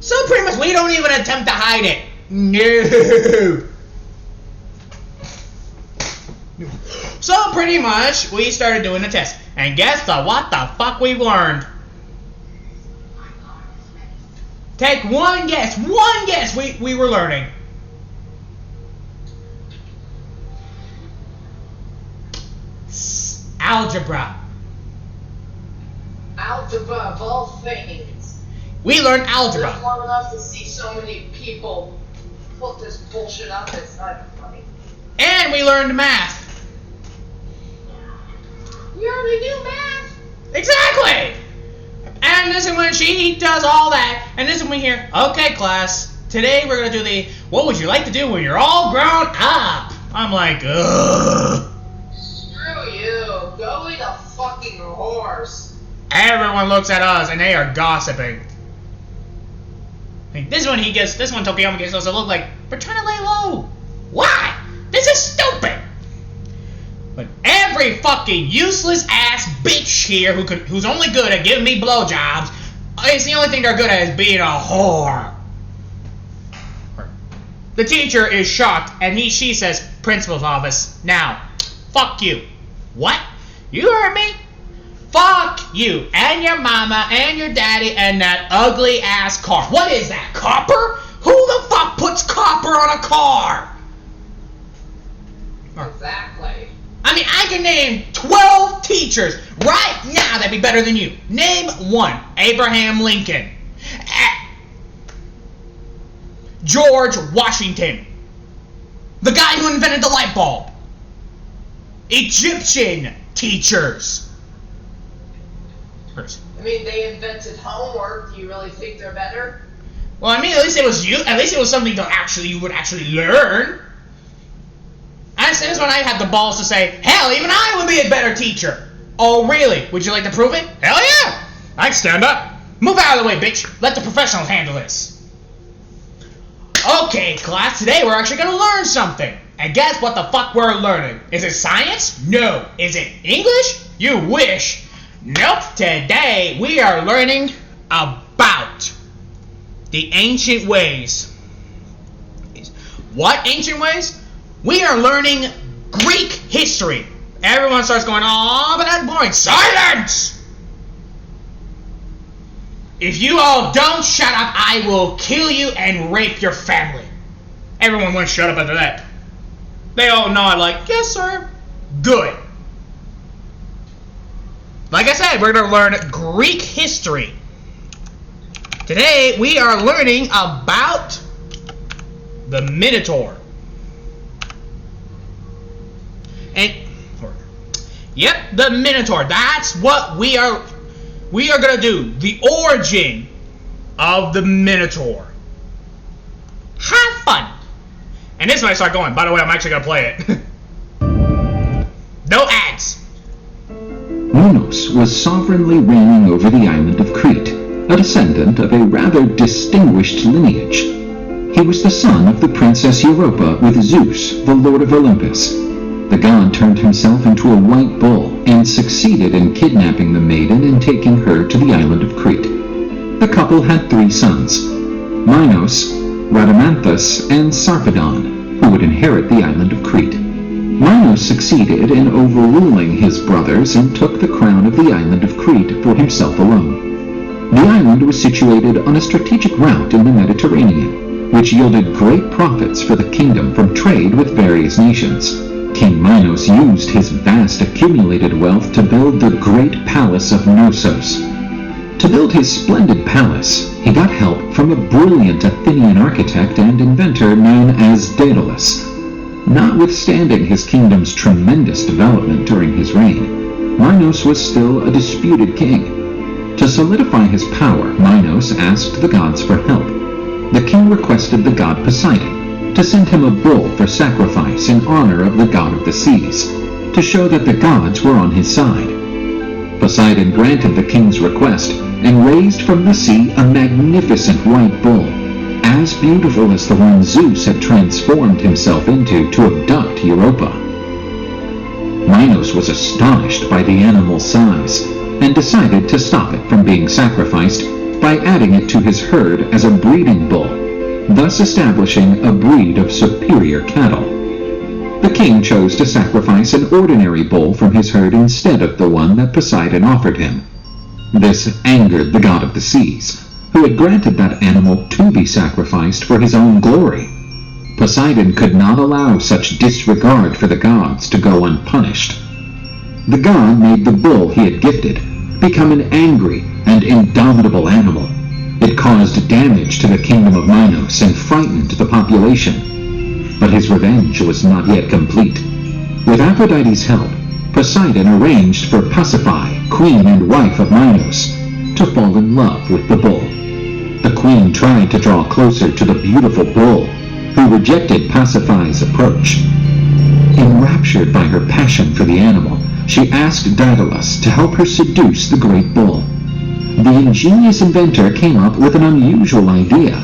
Speaker 1: So pretty much we don't even attempt to hide it. No. So pretty much we started doing the test. And guess what the fuck we learned? Take one guess we were learning. Algebra.
Speaker 2: Algebra of all things.
Speaker 1: We learned algebra.
Speaker 2: It's long enough to see so many people put this bullshit up, it's not funny.
Speaker 1: And we learned math. Exactly! And this is when she does all that, and this is when we hear, okay, class, today we're gonna do the, what would you like to do when you're all grown up? I'm like, ugh.
Speaker 2: Screw you. Go eat a fucking horse.
Speaker 1: Everyone looks at us, and they are gossiping. This one Tokiyama gets us to look like, we're trying to lay low. Why? This is stupid. But every fucking useless ass bitch here who's only good at giving me blowjobs, it's the only thing they're good at is being a whore. The teacher is shocked, and she says, principal's office, now, fuck you. What? You heard me? Fuck you, and your mama, and your daddy, and that ugly ass car. What is that, copper? Who the fuck puts copper on a car?
Speaker 2: Exactly.
Speaker 1: I mean, I can name 12 teachers right now that'd be better than you. Name one. Abraham Lincoln. George Washington. The guy who invented the light bulb. Egyptian teachers.
Speaker 2: I mean, they invented homework. Do you really think they're better?
Speaker 1: Well, I mean, at least it was something you would actually learn. This is when I had the balls to say, hell, even I would be a better teacher. Oh, really? Would you like to prove it? Hell yeah! I'd stand up. Move out of the way, bitch. Let the professionals handle this. Okay, class, today we're actually going to learn something. And guess what the fuck we're learning? Is it science? No. Is it English? You wish. Nope. Today we are learning about the ancient ways. What ancient ways? We are learning Greek history. Everyone starts going, oh, but that's boring. Silence! If you all don't shut up, I will kill you and rape your family. Everyone went shut up after that. They all nod like, yes, sir. Good. Like I said, we're going to learn Greek history. Today, we are learning about the Minotaur. And, yep, the Minotaur. That's what we are going to do. The origin of the Minotaur. Have fun. And this is when I start going. By the way, I'm actually going to play it. No ads.
Speaker 3: Minos was sovereignly reigning over the island of Crete, a descendant of a rather distinguished lineage. He was the son of the Princess Europa with Zeus, the Lord of Olympus. The god turned himself into a white bull and succeeded in kidnapping the maiden and taking her to the island of Crete. The couple had 3 sons, Minos, Rhadamanthus, and Sarpedon, who would inherit the island of Crete. Minos succeeded in overruling his brothers and took the crown of the island of Crete for himself alone. The island was situated on a strategic route in the Mediterranean, which yielded great profits for the kingdom from trade with various nations. King Minos used his vast accumulated wealth to build the great palace of Knossos. To build his splendid palace, he got help from a brilliant Athenian architect and inventor known as Daedalus. Notwithstanding his kingdom's tremendous development during his reign, Minos was still a disputed king. To solidify his power, Minos asked the gods for help. The king requested the god Poseidon to send him a bull for sacrifice in honor of the god of the seas, to show that the gods were on his side. Poseidon granted the king's request and raised from the sea a magnificent white bull, as beautiful as the one Zeus had transformed himself into to abduct Europa. Minos was astonished by the animal's size and decided to stop it from being sacrificed by adding it to his herd as a breeding bull, thus establishing a breed of superior cattle. The king chose to sacrifice an ordinary bull from his herd instead of the one that Poseidon offered him. This angered the god of the seas, who had granted that animal to be sacrificed for his own glory. Poseidon could not allow such disregard for the gods to go unpunished. The god made the bull he had gifted become an angry and indomitable animal. It caused damage to the kingdom of Minos and frightened the population. But his revenge was not yet complete. With Aphrodite's help, Poseidon arranged for Pasiphae, queen and wife of Minos, to fall in love with the bull. The queen tried to draw closer to the beautiful bull, who rejected Pasiphae's approach. Enraptured by her passion for the animal, she asked Daedalus to help her seduce the great bull. The ingenious inventor came up with an unusual idea.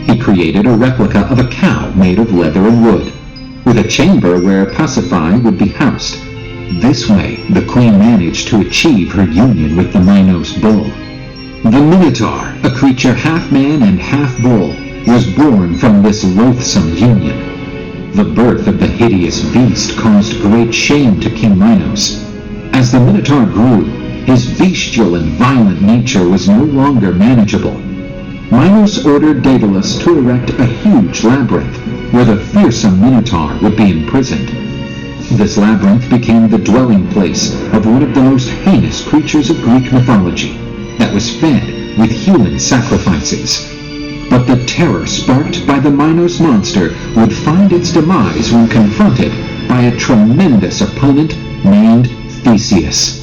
Speaker 3: He created a replica of a cow made of leather and wood, with a chamber where Pasiphae would be housed. This way, the queen managed to achieve her union with the Minos bull. The Minotaur, a creature half man and half bull, was born from this loathsome union. The birth of the hideous beast caused great shame to King Minos. As the Minotaur grew, his bestial and violent nature was no longer manageable. Minos ordered Daedalus to erect a huge labyrinth where the fearsome Minotaur would be imprisoned. This labyrinth became the dwelling place of one of the most heinous creatures of Greek mythology, that was fed with human sacrifices. But the terror sparked by the Minos monster would find its demise when confronted by a tremendous opponent named Theseus.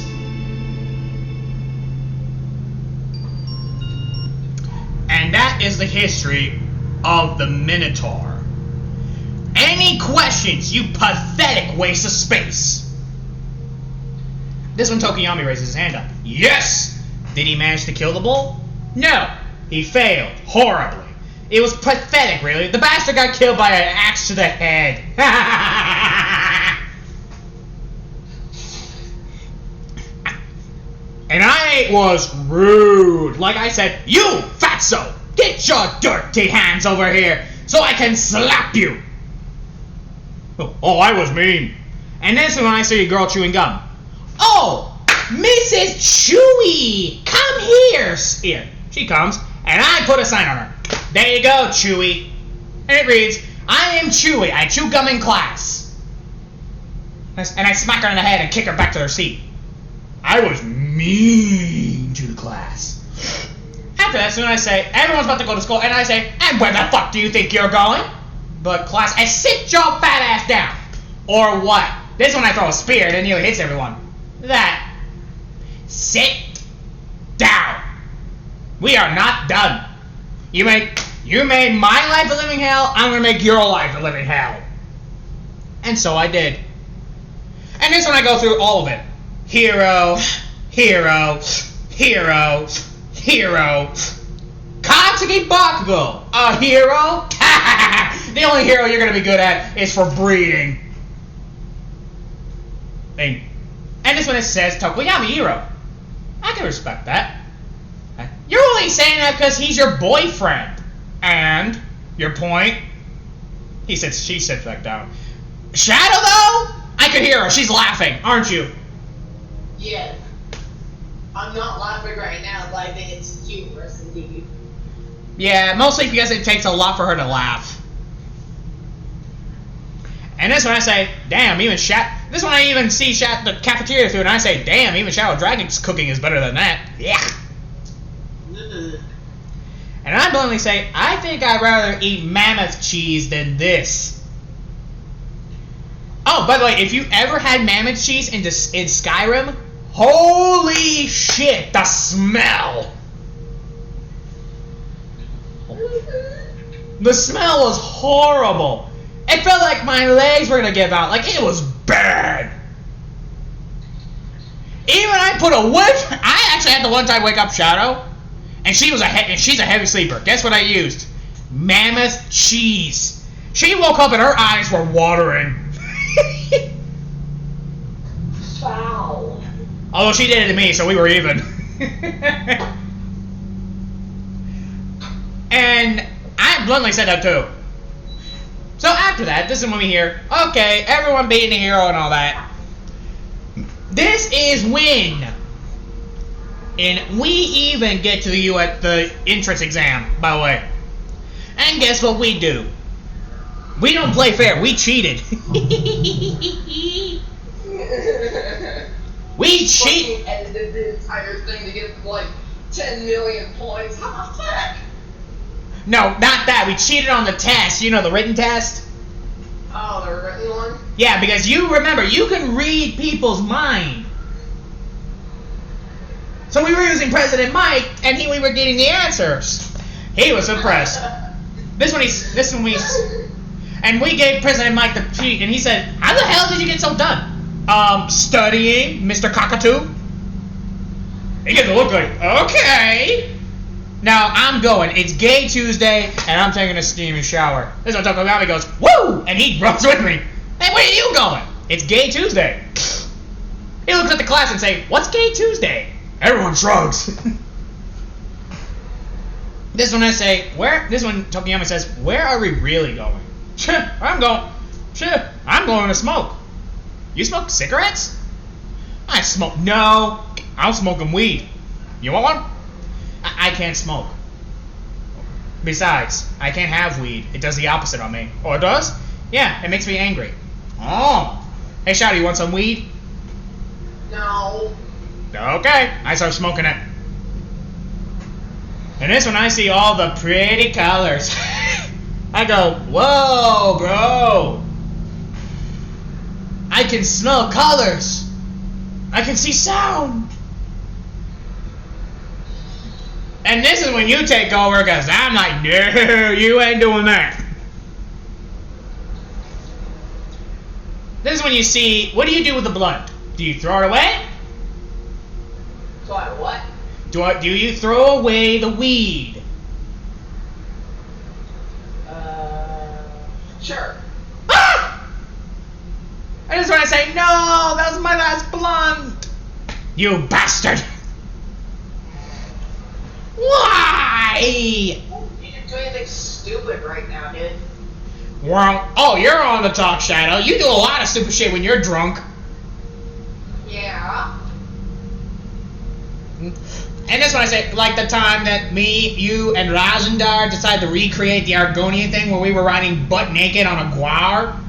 Speaker 1: And that is the history of the Minotaur. Any questions, you pathetic waste of space? This one, Tokiyami raises his hand up. Yes! Did he manage to kill the bull? No, he failed horribly. It was pathetic, really. The bastard got killed by an axe to the head. And I was rude. Like I said, you fatso, get your dirty hands over here so I can slap you. Oh, I was mean. And this is when I see a girl chewing gum. Oh, Mrs. Chewy, come here. Here, she comes, and I put a sign on her. There you go, Chewy. And it reads, I am Chewy. I chew gum in class. And I smack her in the head and kick her back to her seat. I was mean to the class. After that, soon I say, everyone's about to go to school, and I say, and where the fuck do you think you're going? But class, and sit your fat ass down. Or what? This one I throw a spear and it nearly hits everyone. That. Sit down. We are not done. You made my life a living hell, I'm gonna make your life a living hell. And so I did. And this one I go through all of it. Hero, hero, hero, hero. Katsuki Bakugo, a hero? The only hero you're gonna be good at is for breeding. And this one it says Tokoyami hero. I can respect that. You're only saying that because he's your boyfriend. And your point? She sits back down. Shadow though? I could hear her. She's laughing, aren't you?
Speaker 2: Yes. I'm not laughing right now, but I think it's humorous indeed.
Speaker 1: Yeah, mostly because it takes a lot for her to laugh. And this one I say, damn, even this one I even see the cafeteria through, and I say, damn, even Shadow Dragon's cooking is better than that. Yeah. And I bluntly say, I think I'd rather eat mammoth cheese than this. Oh, by the way, if you ever had mammoth cheese in Skyrim, holy shit, the smell! The smell was horrible. It felt like my legs were gonna give out. Like, it was bad. Even I put a whip. I actually had to one time wake up Shadow, and she's a heavy sleeper. Guess what I used? Mammoth cheese. She woke up and her eyes were watering.
Speaker 2: Foul.
Speaker 1: Although she did it to me, so we were even. And I bluntly said that too. So after that, this is when we hear, okay, everyone being a hero and all that. This is when. And we even get to the entrance exam, by the way. And guess what we do? We don't play fair, we cheated. We cheat.
Speaker 2: Edited the entire thing to get like 10 million points. How the fuck?
Speaker 1: No, not that. We cheated on the test. You know, the written test?
Speaker 2: Oh, the written one?
Speaker 1: Yeah, because you remember, you can read people's mind. So we were using President Mike, and we were getting the answers. He was impressed. And we gave President Mike the cheat, and he said, "How the hell did you get so done?" Studying, Mr. Cockatoo. He gets a look like, okay. Now I'm going. It's Gay Tuesday, and I'm taking a steamy shower. This one Tokoyami goes, woo! And he runs with me. Hey, where are you going? It's Gay Tuesday. He looks at the class and says, what's Gay Tuesday? Everyone shrugs. This one I say, where? This one Tokoyami says, where are we really going? I'm going to smoke. You smoke cigarettes? I smoke. No, I'm smoking weed. You want one? I can't smoke. Besides, I can't have weed. It does the opposite on me. Oh, it does? Yeah, it makes me angry. Oh. Hey, Shadow, you want some weed?
Speaker 2: No.
Speaker 1: Okay, I start smoking it. And this one, I see all the pretty colors. I go, whoa, bro. I can smell colors. I can see sound. And this is when you take over, because I'm like, no, you ain't doing that. This is when you see, what do you do with the blunt? Do you throw it away?
Speaker 2: So I what?
Speaker 1: Do you throw away the weed?
Speaker 2: Sure.
Speaker 1: Ah! I just want to say, no, that was my last blunt. You bastard. Why?
Speaker 2: You didn't do anything stupid right now, dude.
Speaker 1: Well, oh, you're on the talk, Shadow. You do a lot of stupid shit when you're drunk.
Speaker 2: Yeah.
Speaker 1: And that's when I say, like the time that me, you, and Rajendar decided to recreate the Argonian thing where we were riding butt naked on a guar.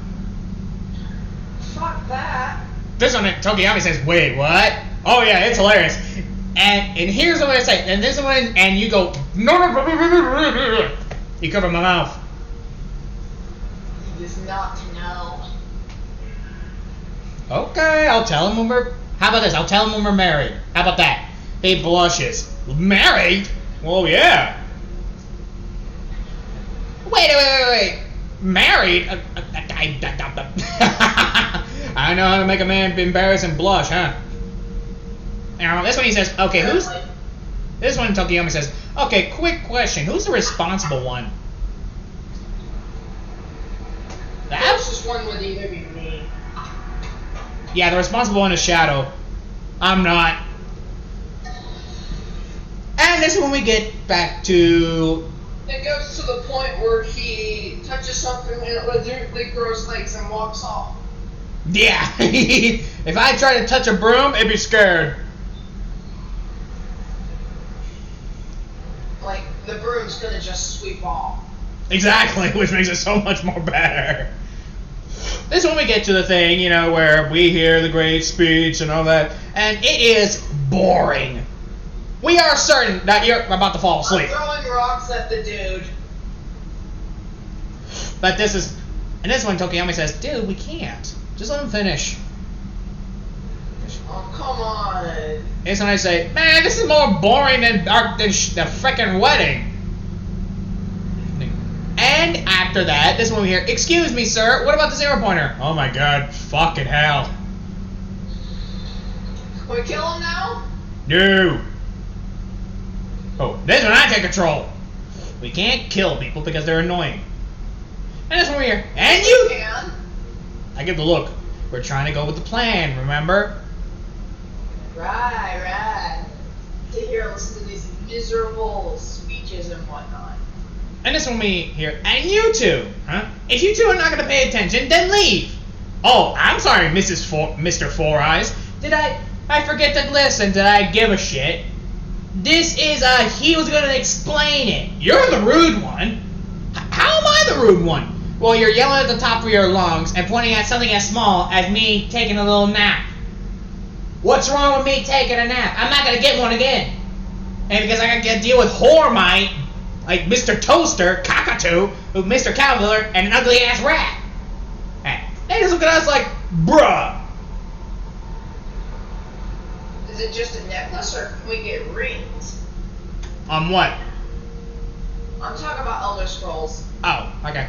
Speaker 2: Fuck that.
Speaker 1: This one, Tokoyami says, wait, what? Oh yeah, it's hilarious. And here's what I say, and this one, and you go, no, you cover my mouth.
Speaker 2: He is not to know.
Speaker 1: Okay, I'll tell him when we're, how about this? I'll tell him when we're married. How about that? He blushes. Married? Well, yeah. Wait. Married? I know how to make a man embarrass and blush, huh? Now, this one he says, okay, who's... This one Tokoyami says, okay, quick question. Who's the responsible one?
Speaker 2: The closest one would either be me.
Speaker 1: Yeah, the responsible one is Shadow. I'm not. And this is when we get back to...
Speaker 2: It goes to the point where he touches something and it legitimately grows legs and walks off.
Speaker 1: Yeah. If I try to touch a broom, it'd be scared.
Speaker 2: Like, the broom's gonna just sweep off.
Speaker 1: Exactly, which makes it so much more better. This is when we get to the thing, you know, where we hear the great speech and all that, and it is boring. We are certain that you're about to fall asleep.
Speaker 2: I'm throwing rocks at the dude.
Speaker 1: But this is... And this one Tokoyami says, dude, we can't. Just let him finish.
Speaker 2: Oh, come on.
Speaker 1: This one I say, man, this is more boring than the frickin' wedding. And after that, this one we hear, excuse me, sir, what about the 0-pointer? Oh my god, fucking hell.
Speaker 2: Can we kill him now?
Speaker 1: No. Oh, this one I take control. We can't kill people because they're annoying. And this one we hear, and you
Speaker 2: can.
Speaker 1: I give the look. We're trying to go with the plan, remember?
Speaker 2: Right. Sit here and listen to these miserable speeches and whatnot.
Speaker 1: And this one we hear, and you two, huh? If you two are not going to pay attention, then leave. Oh, I'm sorry, Mr. Four Eyes. Did I forget to listen? Did I give a shit? This is he was going to explain it. You're the rude one. How am I the rude one? Well, you're yelling at the top of your lungs and pointing at something as small as me taking a little nap. What's wrong with me taking a nap? I'm not going to get one again. And because I got to deal with Hormite, like Mr. Toaster, Cockatoo, Mr. Cavalier, and an ugly ass rat. They just look at us like, bruh.
Speaker 2: Is it just a net necklace or can we get rings?
Speaker 1: On what?
Speaker 2: I'm talking about Elder Scrolls.
Speaker 1: Oh, okay.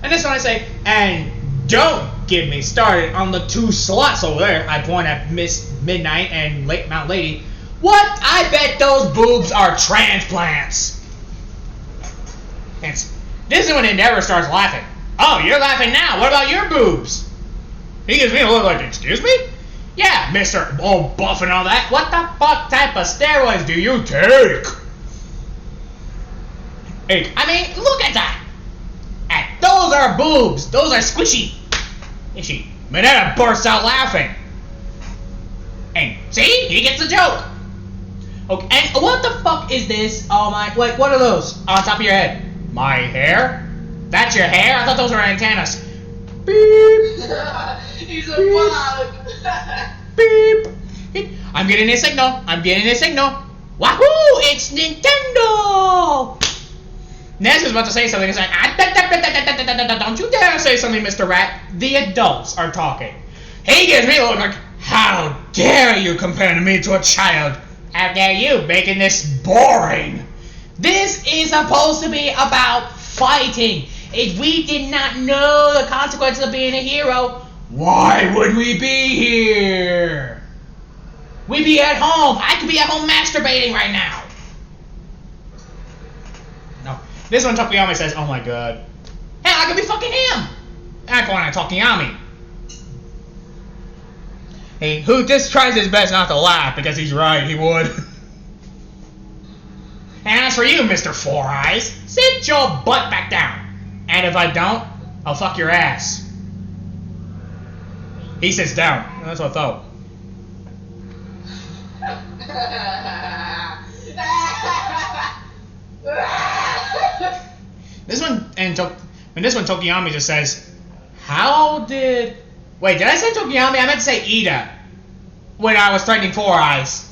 Speaker 1: And this one I say, and don't get me started on the 2 sluts over there. I point at Miss Midnight and Mount Lady. What? I bet those boobs are transplants. And this is when Endeavor starts laughing. Oh, you're laughing now. What about your boobs? He gives me a look like, excuse me? Yeah, Mr. All buff and all that. What the fuck type of steroids do you take? Hey, I mean, look at that. And those are boobs. Those are squishy. Squishy. Minetta bursts out laughing. And see? He gets the joke. Okay, and what the fuck is this? Oh my, like, what are those on top of your head? My hair? That's your hair? I thought those were antennas. Beep.
Speaker 2: He's a bug.
Speaker 1: Beep. I'm getting a signal. I'm getting a signal. Wahoo! It's Nintendo! Ness is about to say something. He's like, don't you dare say something, Mr. Rat. The adults are talking. He gives me a look like, how dare you compare me to a child? How dare you making this boring? This is supposed to be about fighting. If we did not know the consequences of being a hero, why would we be here? We'd be at home. I could be at home masturbating right now. No. This one, Tokiyami says, oh my god. Hell, I could be fucking him. That's why I'm Tokiyami. Hey, who just tries his best not to laugh because he's right, he would. And as for you, Mr. Four Eyes, sit your butt back down. And if I don't, I'll fuck your ass. He sits down. That's what I thought. This one, Tokiyami just says, how did... Wait, did I say Tokiyami? I meant to say Ida. When I was threatening Four Eyes.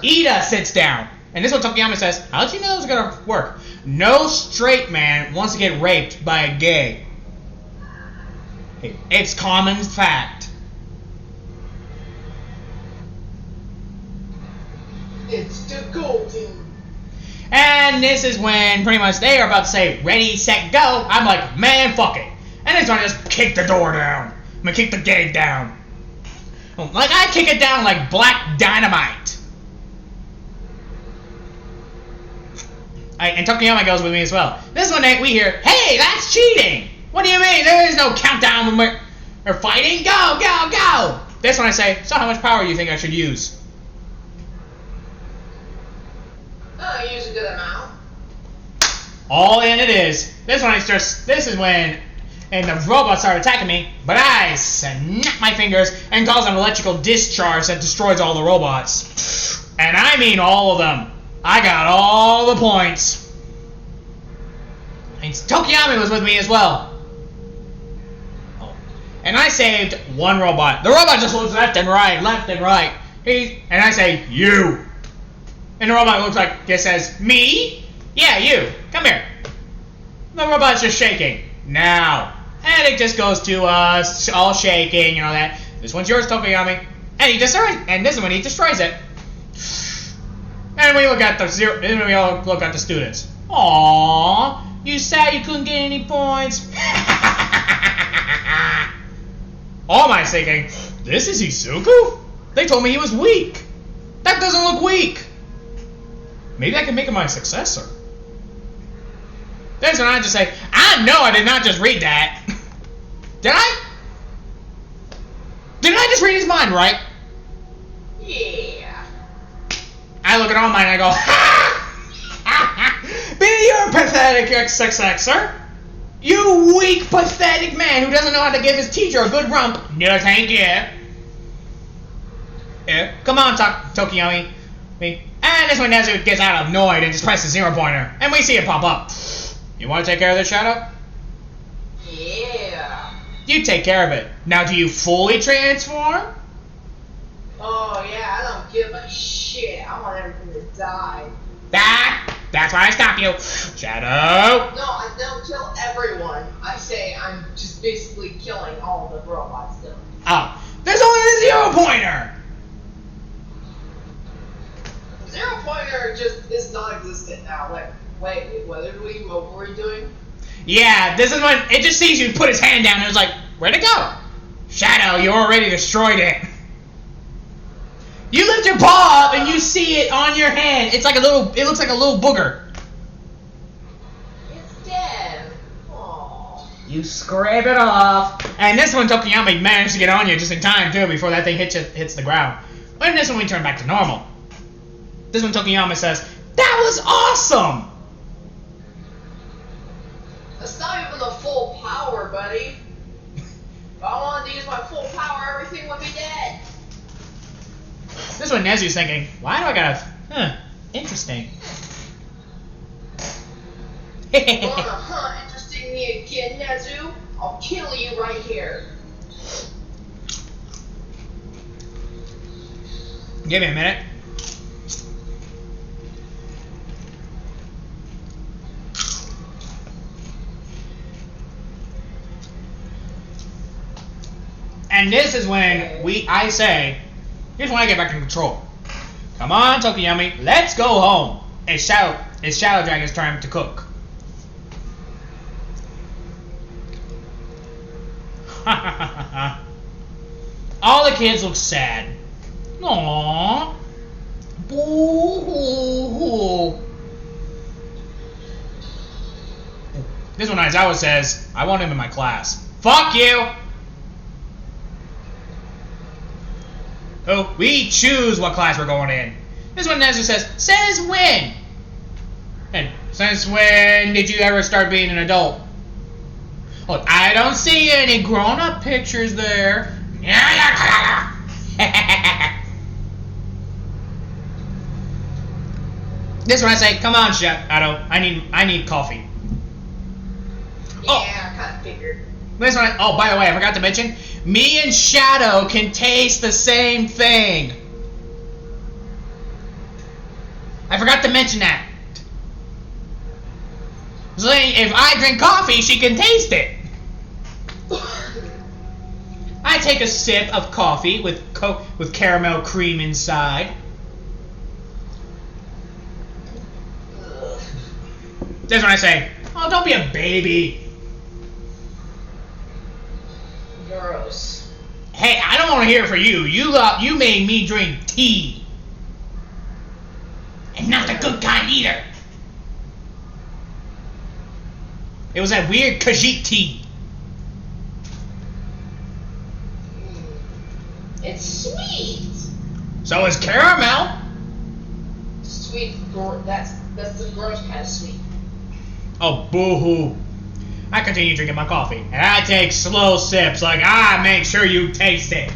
Speaker 1: Ida sits down. And this one Tokiyami says, how'd you know it was gonna work? No straight man wants to get raped by a gay. It's common fact.
Speaker 2: It's the golden.
Speaker 1: And this is when pretty much they are about to say, ready, set, go. I'm like, man, fuck it. And then I just kick the door down. I'm gonna kick the gate down. Like I kick it down like black dynamite. And Tokiyama goes with me as well. This one we hear, hey, that's cheating. What do you mean? There is no countdown when we're fighting. Go, go, go. This one I say, so how much power do you think I should use?
Speaker 2: Use a good amount.
Speaker 1: All in it is. This one is just, this is when, and the robots start attacking me, but I snap my fingers and cause an electrical discharge that destroys all the robots. And I mean all of them. I got all the points. And Tokiyami was with me as well. Oh. And I saved one robot. The robot just looks left and right, left and right. And I say, you. And the robot looks like, it says, me? Yeah, you. Come here. The robot's just shaking. Now. And it just goes to us, all shaking and all that. This one's yours, Tokiyami. And he destroys, and this is when he destroys it. And we look at the and we all look at the students. Aww, you sad you couldn't get any points. All my thinking, this is Izuku? They told me he was weak. That doesn't look weak. Maybe I can make him my successor. That's when I just say, I know I did not just read that. Did I? Did I just read his mind, right?
Speaker 2: Yeah.
Speaker 1: I look at all mine and I go, ha! Be your pathetic successor. You weak, pathetic man who doesn't know how to give his teacher a good rump. No, thank you. Yeah. Come on, Tokiyami. And this one Nezu gets out annoyed and just presses the 0 pointer. And we see it pop up. You want to take care of this, Shadow?
Speaker 2: Yeah.
Speaker 1: You take care of it. Now, do you fully transform?
Speaker 2: Oh, yeah, I don't give a shit. I want everything to die.
Speaker 1: That's why I stop you. Shadow!
Speaker 2: No, I don't kill everyone. I say I'm just basically killing all the robots, though.
Speaker 1: Oh, there's only a 0 pointer!
Speaker 2: Zero pointer just is non-existent now. Like, wait, what were we doing?
Speaker 1: Yeah, this is when it just sees you put his hand down and it's like, where'd it go? Shadow, you already destroyed it. You lift your paw up and you see it on your hand. It looks like a little booger.
Speaker 2: It's dead. Aww.
Speaker 1: You scrape it off. And this one, Tokuyami managed to get on you just in time, too, before that thing hits the ground. But in this one, we turn back to normal. This one, Tokuyama says, that was awesome!
Speaker 2: That's not even the full power, buddy. If I wanted to use my full power, everything would be dead.
Speaker 1: This one, Nezu's thinking, why do I gotta... interesting.
Speaker 2: Wanna, interesting me again, Nezu? I'll kill you right here.
Speaker 1: Give me a minute. And this is when I say, here's when I get back in control. Come on, Tokuyami, let's go home. It's Shadow Dragon's turn to cook. All the kids look sad. Aww. Boo-hoo-hoo. This one, Aizawa says, I want him in my class. Fuck you! Oh, we choose what class we're going in. This one, Nezu says when? And since when did you ever start being an adult? Oh, I don't see any grown-up pictures there. This one I say, come on, Shadow. I need coffee.
Speaker 2: Yeah, I kind of figured.
Speaker 1: This one, oh, by the way, I forgot to mention, me and Shadow can taste the same thing. I forgot to mention that. So if I drink coffee, she can taste it. I take a sip of coffee with caramel cream inside. This one I say, oh, don't be a baby.
Speaker 2: Gross.
Speaker 1: Hey, I don't want to hear it for you. You made me drink tea. And not the good kind either. It was that weird Khajiit tea.
Speaker 2: It's sweet.
Speaker 1: So is caramel.
Speaker 2: Sweet. That's the gross kind of sweet.
Speaker 1: Oh, boo-hoo. I continue drinking my coffee, and I take slow sips like I make sure you taste it.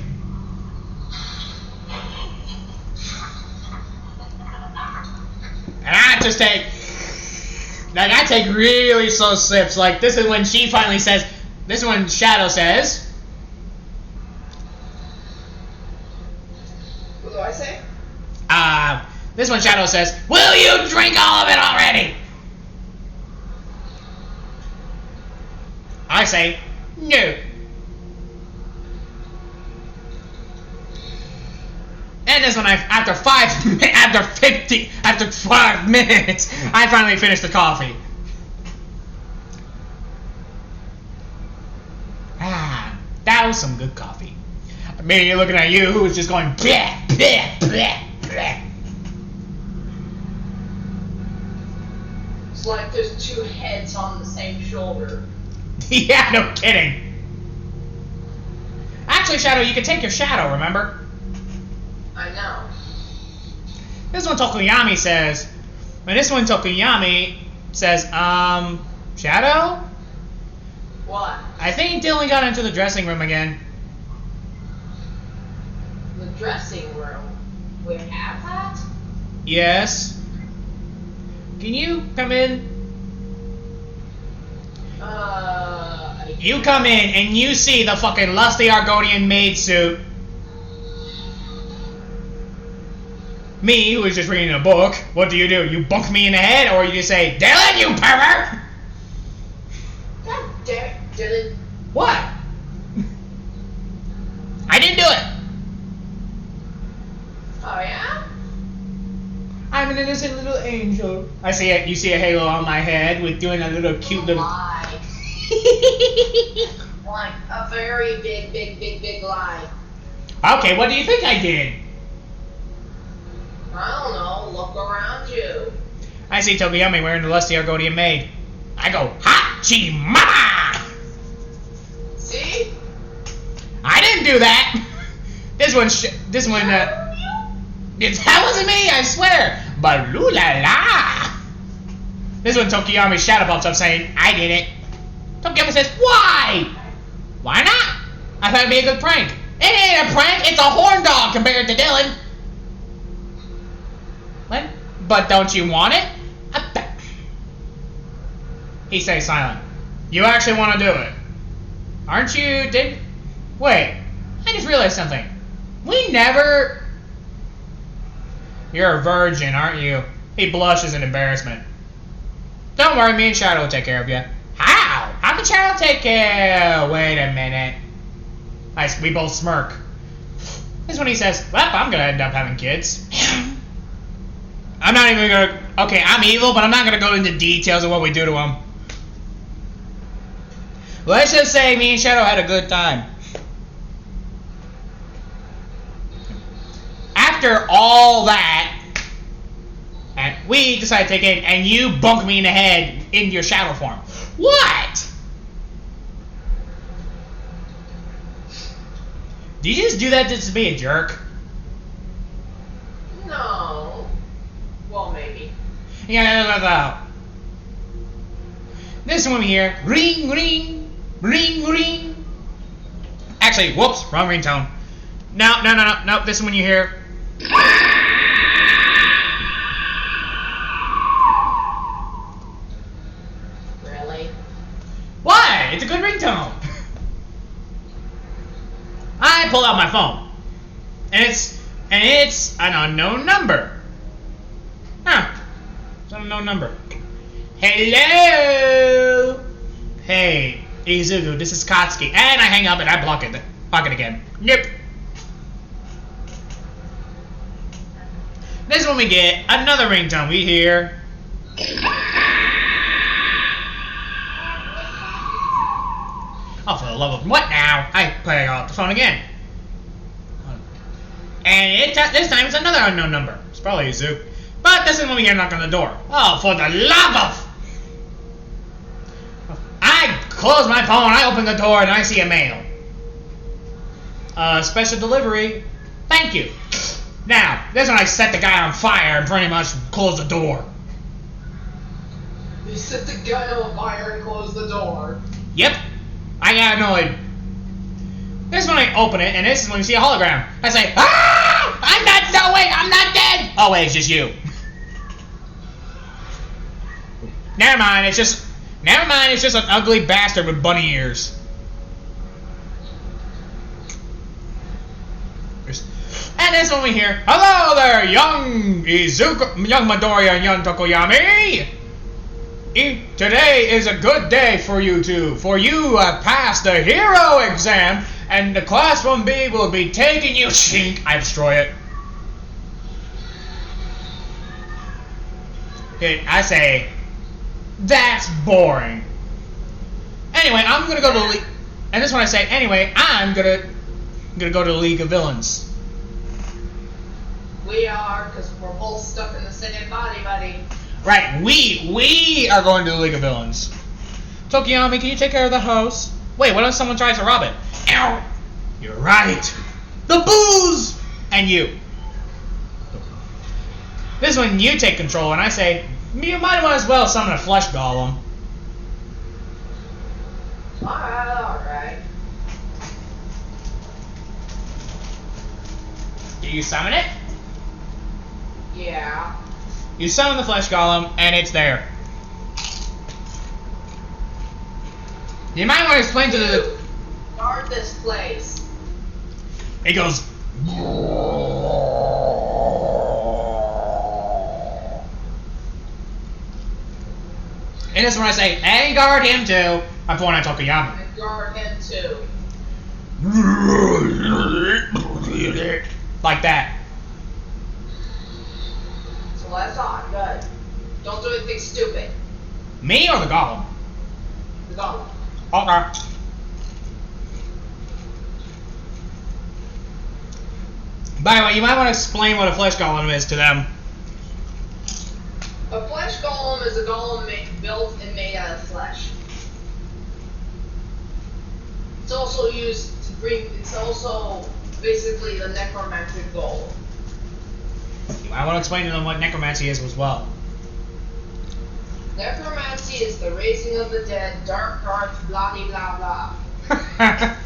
Speaker 1: And I just take, like, I take really slow sips. Like, this is when she finally says, this is when Shadow says,
Speaker 2: What do I say?
Speaker 1: this one Shadow says, will you drink all of it already? I say, no. And this one, after 5 minutes, I finally finished the coffee. That was some good coffee. Me looking at you, who was just going bleh, bleh, bleh, bleh.
Speaker 2: It's like there's two heads on the same shoulder.
Speaker 1: Yeah, no kidding. Actually, Shadow, you can take your shadow, remember?
Speaker 2: I know.
Speaker 1: This one Tokuyami says, Shadow?
Speaker 2: What?
Speaker 1: I think Dylan got into the dressing room again.
Speaker 2: The dressing room? We have that?
Speaker 1: Yes. Can you come in? You come in and you see the fucking lusty Argonian maid suit. Me, who is just reading a book, what do? You bunk me in the head, or you just say, Dylan, you pervert!
Speaker 2: God damn it, Dylan.
Speaker 1: What? I didn't do it.
Speaker 2: Oh, yeah?
Speaker 1: innocent little angel. I see it. You see a halo on my head with doing a little cute little.
Speaker 2: Lie. Like a very big lie.
Speaker 1: Okay, what do you think I did?
Speaker 2: I don't know. Look around you.
Speaker 1: I see Tokiyami wearing the lusty Argonian maid. I go, Hachimama!
Speaker 2: See?
Speaker 1: I didn't do that. That wasn't me, I swear. Baloo-la-la. This one Tokiyami shadow pops up saying, I did it. Tokiyami says, why? Why not? I thought it'd be a good prank. It ain't a prank, it's a horn dog compared to Dylan. What? But don't you want it? He stays silent. You actually want to do it? Aren't you, Wait, I just realized something. We never... You're a virgin, aren't you? He blushes in embarrassment. Don't worry, me and Shadow will take care of you. How? How can Shadow take care? Wait a minute. We both smirk. This is when he says, well, I'm gonna end up having kids. I'm not even gonna... Okay, I'm evil, but I'm not gonna go into details of what we do to him. Let's just say me and Shadow had a good time. After all that, and we decide to take it, and you bunk me in the head in your shadow form. What? Did you just do that just to be a jerk?
Speaker 2: No. Well, maybe.
Speaker 1: Yeah. This one here, ring, ring, ring, ring. Actually, whoops, wrong ringtone. No. This one you hear.
Speaker 2: Really?
Speaker 1: Why? It's a good ringtone. I pulled out my phone, and it's an unknown number. Huh? It's an unknown number. Hello. Hey, Izuku, this is Katsuki, and I hang up and I block it again. Yep. This is when we get another ringtone. We hear. Oh, for the love of what now? I play off the phone again. And this time it's another unknown number. It's probably Izuku. But this is when we get a knock on the door. Oh, for the love of... I close my phone, I open the door, and I see a mail. Special delivery. Thank you. Now, this is when I set the guy on fire and pretty much close the door.
Speaker 2: You set the guy on fire and close the door.
Speaker 1: Yep. I got annoyed. This is when I open it, and this is when you see a hologram. I say, ah! I'm not, no wait, I'm not dead! Oh wait, it's just you. Never mind, it's just an ugly bastard with bunny ears. And this one we hear, hello there, young Izuku, young Midoriya and young Tokoyami! Today is a good day for you two, for you have passed the hero exam, and the class 1B will be taking you, chink, I destroy it. I say, that's boring. Anyway, I'm gonna go to the League, and this is when I say, anyway, I'm gonna go to the League of Villains.
Speaker 2: We are, because we're both stuck in the same body, buddy.
Speaker 1: Right, we are going to the League of Villains. Tokiyami, can you take care of the house? Wait, what if someone tries to rob it? Ow! You're right. The booze! And you. This is when you take control, and I say, you might as well summon a flesh golem.
Speaker 2: Alright.
Speaker 1: Do you summon it?
Speaker 2: Yeah.
Speaker 1: You summon the flesh golem, and it's there. You might want to explain to the...
Speaker 2: Guard this place.
Speaker 1: It goes... And this is when I say, and guard him too. I'm pointing at Tokiyami.
Speaker 2: And guard him too.
Speaker 1: Like that.
Speaker 2: So let's
Speaker 1: Me or the golem?
Speaker 2: The golem.
Speaker 1: Okay. By the way, you might want to explain what a flesh golem is to them.
Speaker 2: A flesh golem is a golem built and made out of flesh. It's also used to bring. It's also basically the necromantic golem.
Speaker 1: I want to explain to them what necromancy is as well.
Speaker 2: Necromancy is the raising of the dead, dark arts, blah blah blah.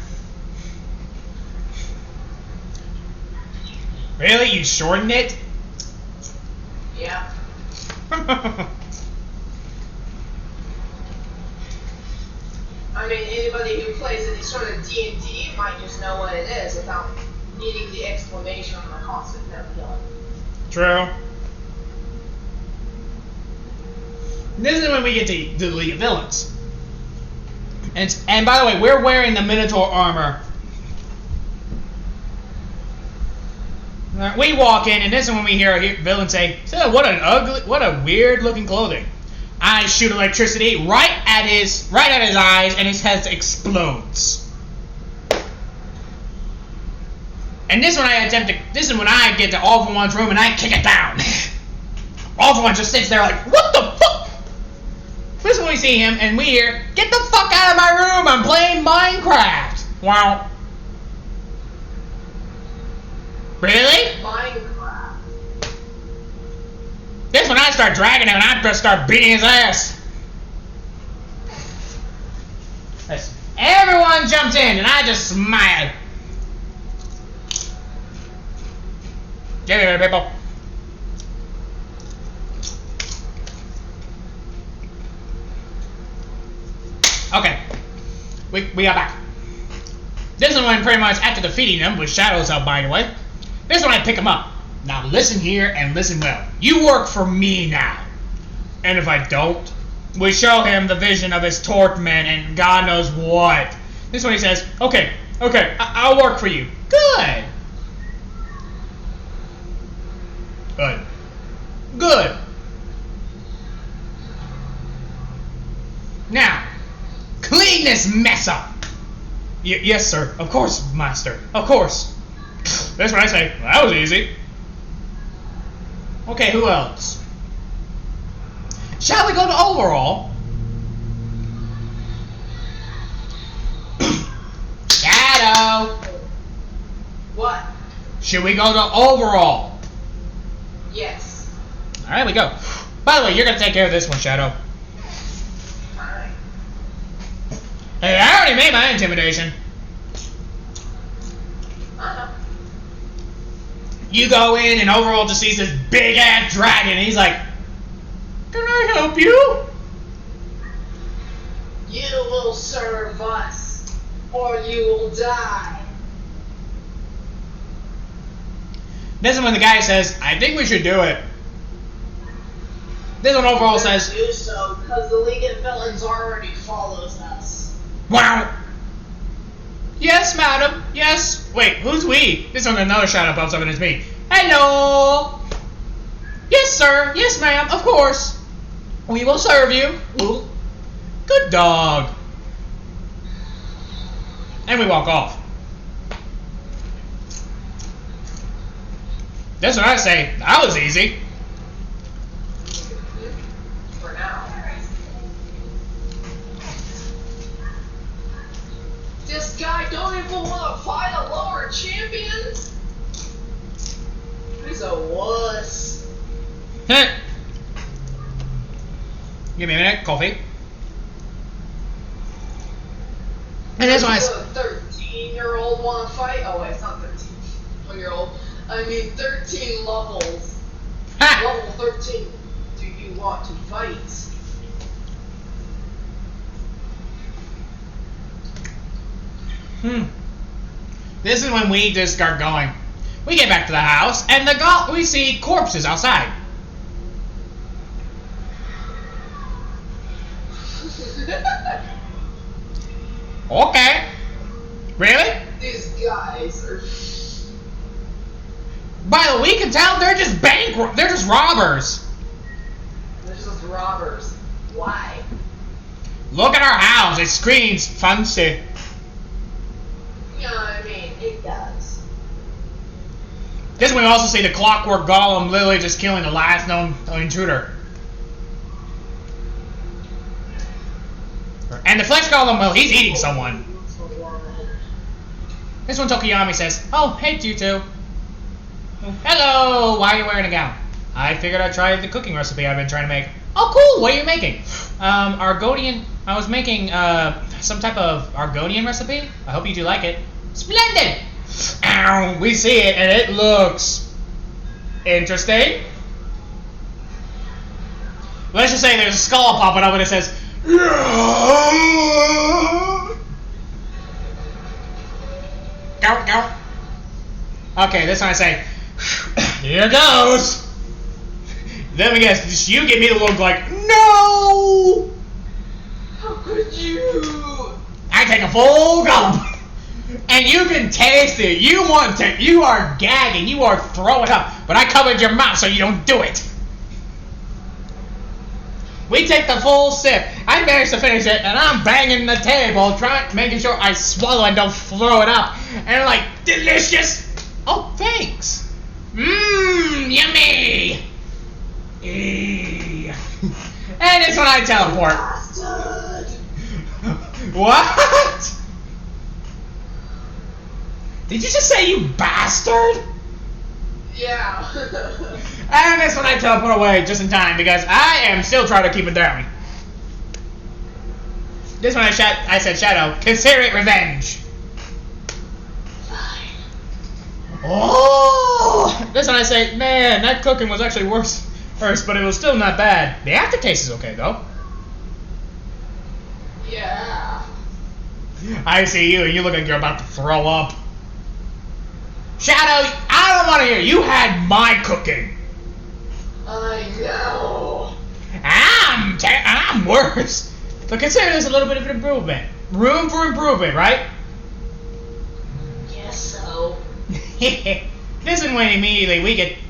Speaker 1: Really? You shortened it?
Speaker 2: Yeah. I mean, anybody who plays any sort of D&D might just know what it is without needing the explanation or the concept they're killing.
Speaker 1: True. This is when we get to the League of Villains. And by the way, we're wearing the Minotaur armor. We walk in, and this is when we hear a villain say, "So, what a weird-looking clothing." I shoot electricity right at his eyes, and his head explodes. And this is when I get to All For One's room and I kick it down. All For One just sits there like, what the fuck? This is when we see him, and we hear, "Get the fuck out of my room! I'm playing Minecraft." Wow. Really?
Speaker 2: Minecraft.
Speaker 1: This when I start dragging him and I just start beating his ass. Everyone jumps in and I just smile. Get here, people. Okay. We are back. This is when pretty much after defeating him with shadows up, by the way. This is when I pick him up. Now listen here and listen well. You work for me now. And if I don't, we show him the vision of his torment and God knows what. This is when he says, okay, I'll work for you. Good. Good. Now, clean this mess up. Yes, sir. Of course, master. Of course. That's what I say. Well, that was easy. Okay, who else? Shall we go to overall? Shadow.
Speaker 2: What?
Speaker 1: Should we go to overall?
Speaker 2: Yes.
Speaker 1: Alright, we go. By the way, you're going to take care of this one, Shadow.
Speaker 2: Alright.
Speaker 1: Hey, I already made my intimidation. You go in and overall just sees this big ass dragon and he's like, "Can I help you?"
Speaker 2: You will serve us, or you will die.
Speaker 1: This is when the guy says, "I think we should do it." This one overall says,
Speaker 2: "Do so because the League of Villains already follows us."
Speaker 1: "Wow." Yes, madam. Yes. Wait, who's we? This one, another shadow pops up and it's me. Hello. Yes, sir. Yes, ma'am. Of course. We will serve you. Ooh. Good dog. And we walk off. That's what I say. That was easy.
Speaker 2: For now. This guy don't even want to fight a lower champion? He's a wuss.
Speaker 1: Give me a minute. Coffee. And that's why
Speaker 2: Does a 13-year-old want to fight? Oh wait, it's not 13-year-old. I mean 13 levels.
Speaker 1: Ha!
Speaker 2: Level 13. Do you want to fight?
Speaker 1: This is when we just start going. We get back to the house, and we see corpses outside. Okay. Really?
Speaker 2: These guys are.
Speaker 1: By the way, we can tell they're just they're just robbers.
Speaker 2: They're just robbers. Why?
Speaker 1: Look at our house. It screams fancy.
Speaker 2: Yeah, I mean, it does.
Speaker 1: This one we also see the clockwork golem literally just killing the last known intruder. And the flesh golem, well, he's eating someone. This one Tokiyami says, "Oh, hey, you two. Hello, why are you wearing a gown?" "I figured I'd try the cooking recipe I've been trying to make." "Oh, cool, what are you making?" Argonian, I was making, some type of Argonian recipe. I hope you do like it." "Splendid!" Ow, we see it, and it looks interesting. Let's just say there's a skull popping up and it says, "Go, go." Okay, this one I say, "Here goes." Then we guess, you give me the look like, "No!"
Speaker 2: How could you?
Speaker 1: I take a full gulp. And you can taste it. You are gagging. You are throwing up. But I covered your mouth so you don't do it. We take the full sip. I managed to finish it, and I'm banging the table, making sure I swallow and don't throw it up. And I'm like, delicious. Oh, thanks. Mmm, yummy. And it's when I teleport.
Speaker 2: Bastard.
Speaker 1: What? Did you just say you bastard?
Speaker 2: Yeah.
Speaker 1: And that's when I teleport away just in time because I am still trying to keep it down. This one I said, Shadow, consider it revenge.
Speaker 2: Fine.
Speaker 1: Oh! This one I say, man, that cooking was actually worse, but it was still not bad. The aftertaste is okay though.
Speaker 2: Yeah.
Speaker 1: I see you, and you look like you're about to throw up. Shadow, I don't want to hear. You had my cooking.
Speaker 2: I know.
Speaker 1: I'm worse. But consider this a little bit of an improvement. Room for improvement, right?
Speaker 2: Guess so.
Speaker 1: This one when immediately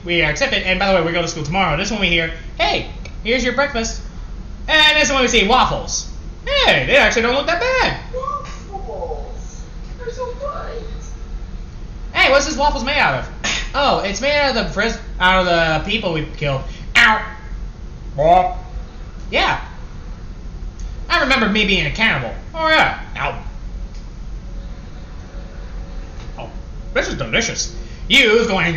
Speaker 1: we are accepted, and by the way, we go to school tomorrow. This one we hear, hey, here's your breakfast. And this one we see waffles. Hey, they actually don't look that bad.
Speaker 2: Waffles. They're so bright.
Speaker 1: Hey, what's this waffles made out of? Oh, it's made out of the people we killed. Ow. Well, yeah. I remember me being a cannibal. Oh yeah. Ow. Oh, this is delicious. You going? You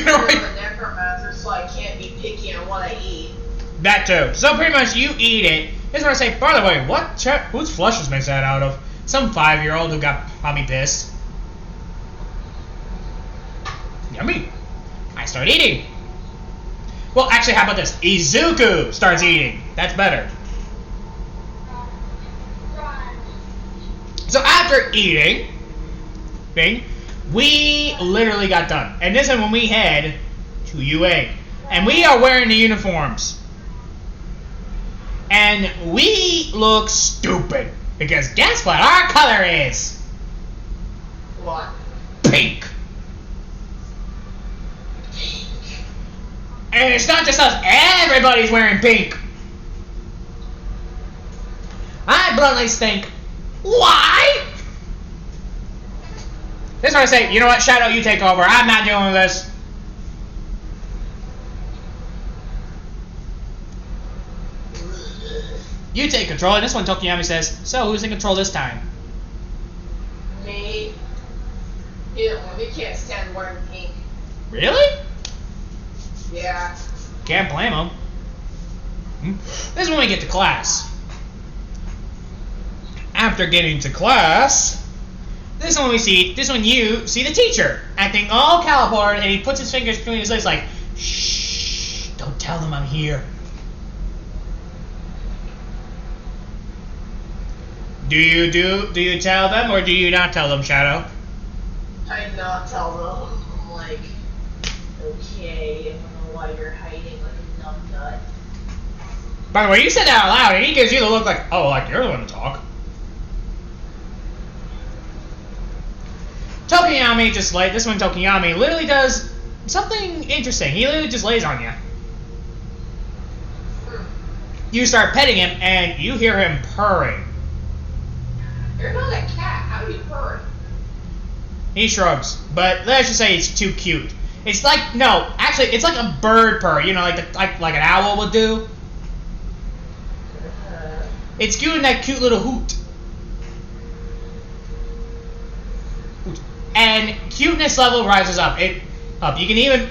Speaker 1: know
Speaker 2: I'm a necromancer, so I can't be picky on what I eat.
Speaker 1: that too. So pretty much you eat it. This is what I say. By the way, whose flesh was made that out of? Some 5-year-old who got mommy pissed. Yummy. I start eating. Well, actually, how about this? Izuku starts eating. That's better. So after eating, we literally got done. And this is when we head to UA. And we are wearing the uniforms. And we look stupid. Because guess what our color is?
Speaker 2: What?
Speaker 1: Pink. And it's not just us. Everybody's wearing pink. I bluntly think, why? This is what I say, you know what, Shadow, you take over. I'm not dealing with this. You take control, and this one Tokiyami says, so who's in control this time?
Speaker 2: Me. You know, we can't stand wearing pink.
Speaker 1: Really?
Speaker 2: Yeah.
Speaker 1: Can't blame him. This is when we get to class. After getting to class, this one you see the teacher acting all caliborn, and he puts his fingers between his legs like, shh, don't tell them I'm here. Do you tell them or do you not tell them, Shadow?
Speaker 2: I not tell them. I'm like, okay, I don't know why you're hiding like a numbnut.
Speaker 1: By the way, you said that out loud, and he gives you the look like, oh, like you're the one to talk. Tokiyami this one Tokiyami literally does something interesting. He literally just lays on you. You start petting him, and you hear him purring.
Speaker 2: You're not a cat. How do you purr?
Speaker 1: He shrugs, but let's just say it's too cute. It's like, no, actually, it's like a bird purr, you know, like an owl would do. It's cute in that cute little hoot. And cuteness level rises up. You can even,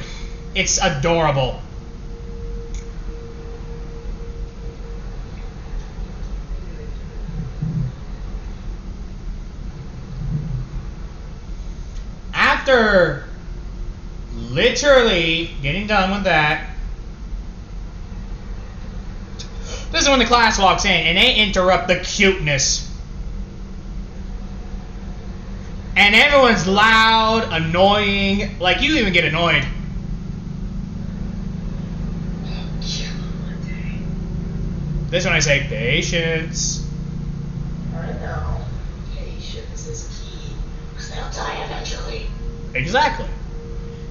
Speaker 1: it's adorable. After literally getting done with that, this is when the class walks in and they interrupt the cuteness. And everyone's loud, annoying, like you even get annoyed. This is when I say patience.
Speaker 2: I know. Patience is key. Because they'll die eventually.
Speaker 1: Exactly.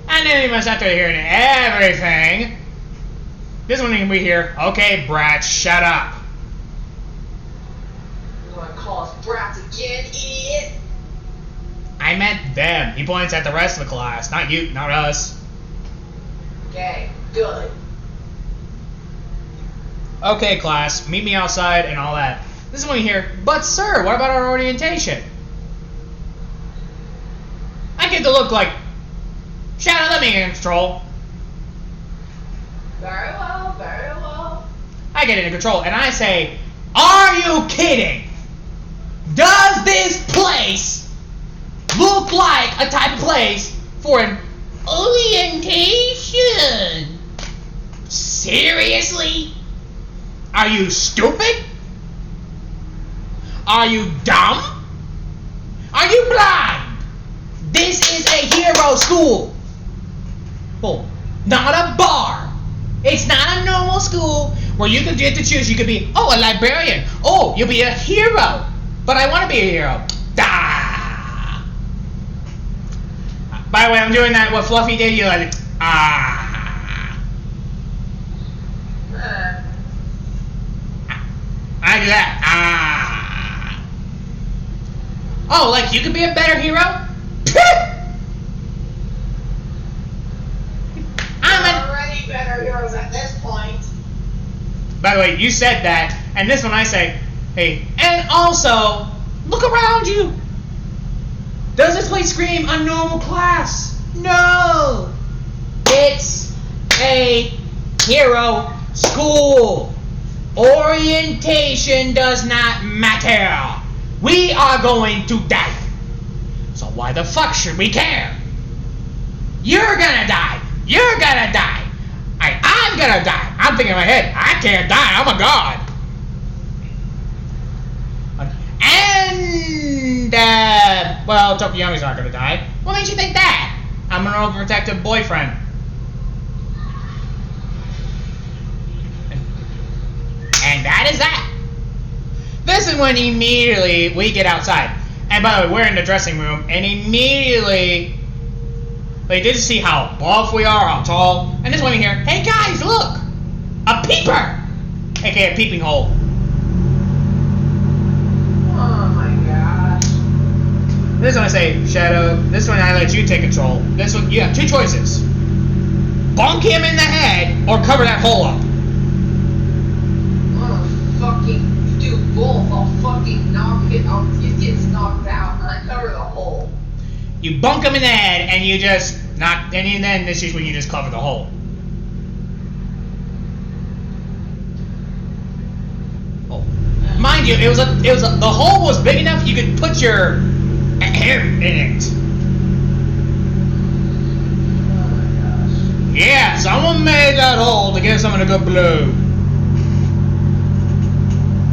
Speaker 1: And then even after hearing everything, this is when we hear, okay, brats, shut up.
Speaker 2: You want to call us brats again, idiot?
Speaker 1: I meant them. He points at the rest of the class, not you, not us.
Speaker 2: Okay, good.
Speaker 1: Okay, class, meet me outside and all that. This is when you hear, but sir, what about our orientation? I get to look like, Shadow, let me in control.
Speaker 2: Very well, very well.
Speaker 1: I get into control and I say, are you kidding? Does this place look like a type of place for an orientation? Seriously? Are you stupid? Are you dumb? Are you blind? This is a hero school. Oh, not a bar. It's not a normal school where you can get to choose. You could be, oh, a librarian. Oh, you'll be a hero. But I want to be a hero. Ah. By the way, I'm doing that. What Fluffy did, you like, ah. I do that. Ah. Oh, like you could be a better hero? I'm
Speaker 2: already better heroes at this point.
Speaker 1: By the way, you said that, and this one I say, hey, and also, look around you. Does this place scream a normal class? No. It's a hero school. Orientation does not matter. We are going to die. So why the fuck should we care? You're gonna die. You're gonna die. I'm gonna die. I'm thinking in my head, I can't die. I'm a god. And, well, Tokiyami's not gonna die. What makes you think that? I'm an overprotective boyfriend. And that is that. This is when immediately we get outside. And by the way, we're in the dressing room, and immediately they did see how buff we are, how tall. And this one you hear, hey guys, look! A peeper! AKA a peeping hole.
Speaker 2: Oh my gosh.
Speaker 1: This one I say, Shadow, this one I let you take control. This one, you have two choices. Bonk him in the head, or cover that hole up.
Speaker 2: I'm gonna fucking do both. I'll fucking knock it out. He gets knocked out, and I cover the hole.
Speaker 1: You bunk him in the head, and you just knock, and then this is when you just cover the hole. Oh. Mind you, the hole was big enough you could put your hand in it.
Speaker 2: Oh my gosh.
Speaker 1: Yeah, someone made that hole to give someone a good blow.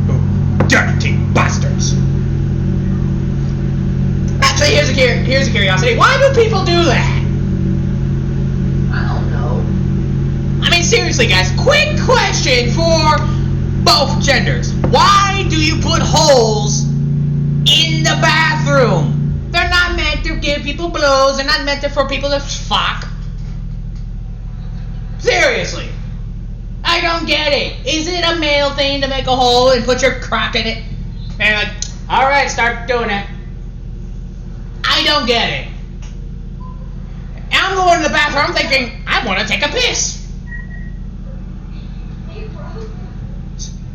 Speaker 1: Oh, dirty bastards. Actually, here's a curiosity. Why do people do that?
Speaker 2: I don't know.
Speaker 1: I mean, seriously, guys, quick question for both genders. Why do you put holes in the bathroom? They're not meant to give people blows. They're not meant for people to fuck. Seriously. I don't get it. Is it a male thing to make a hole and put your crotch in it? And like, alright, start doing it. I don't get it. And I'm going to the bathroom thinking, I want to take a piss.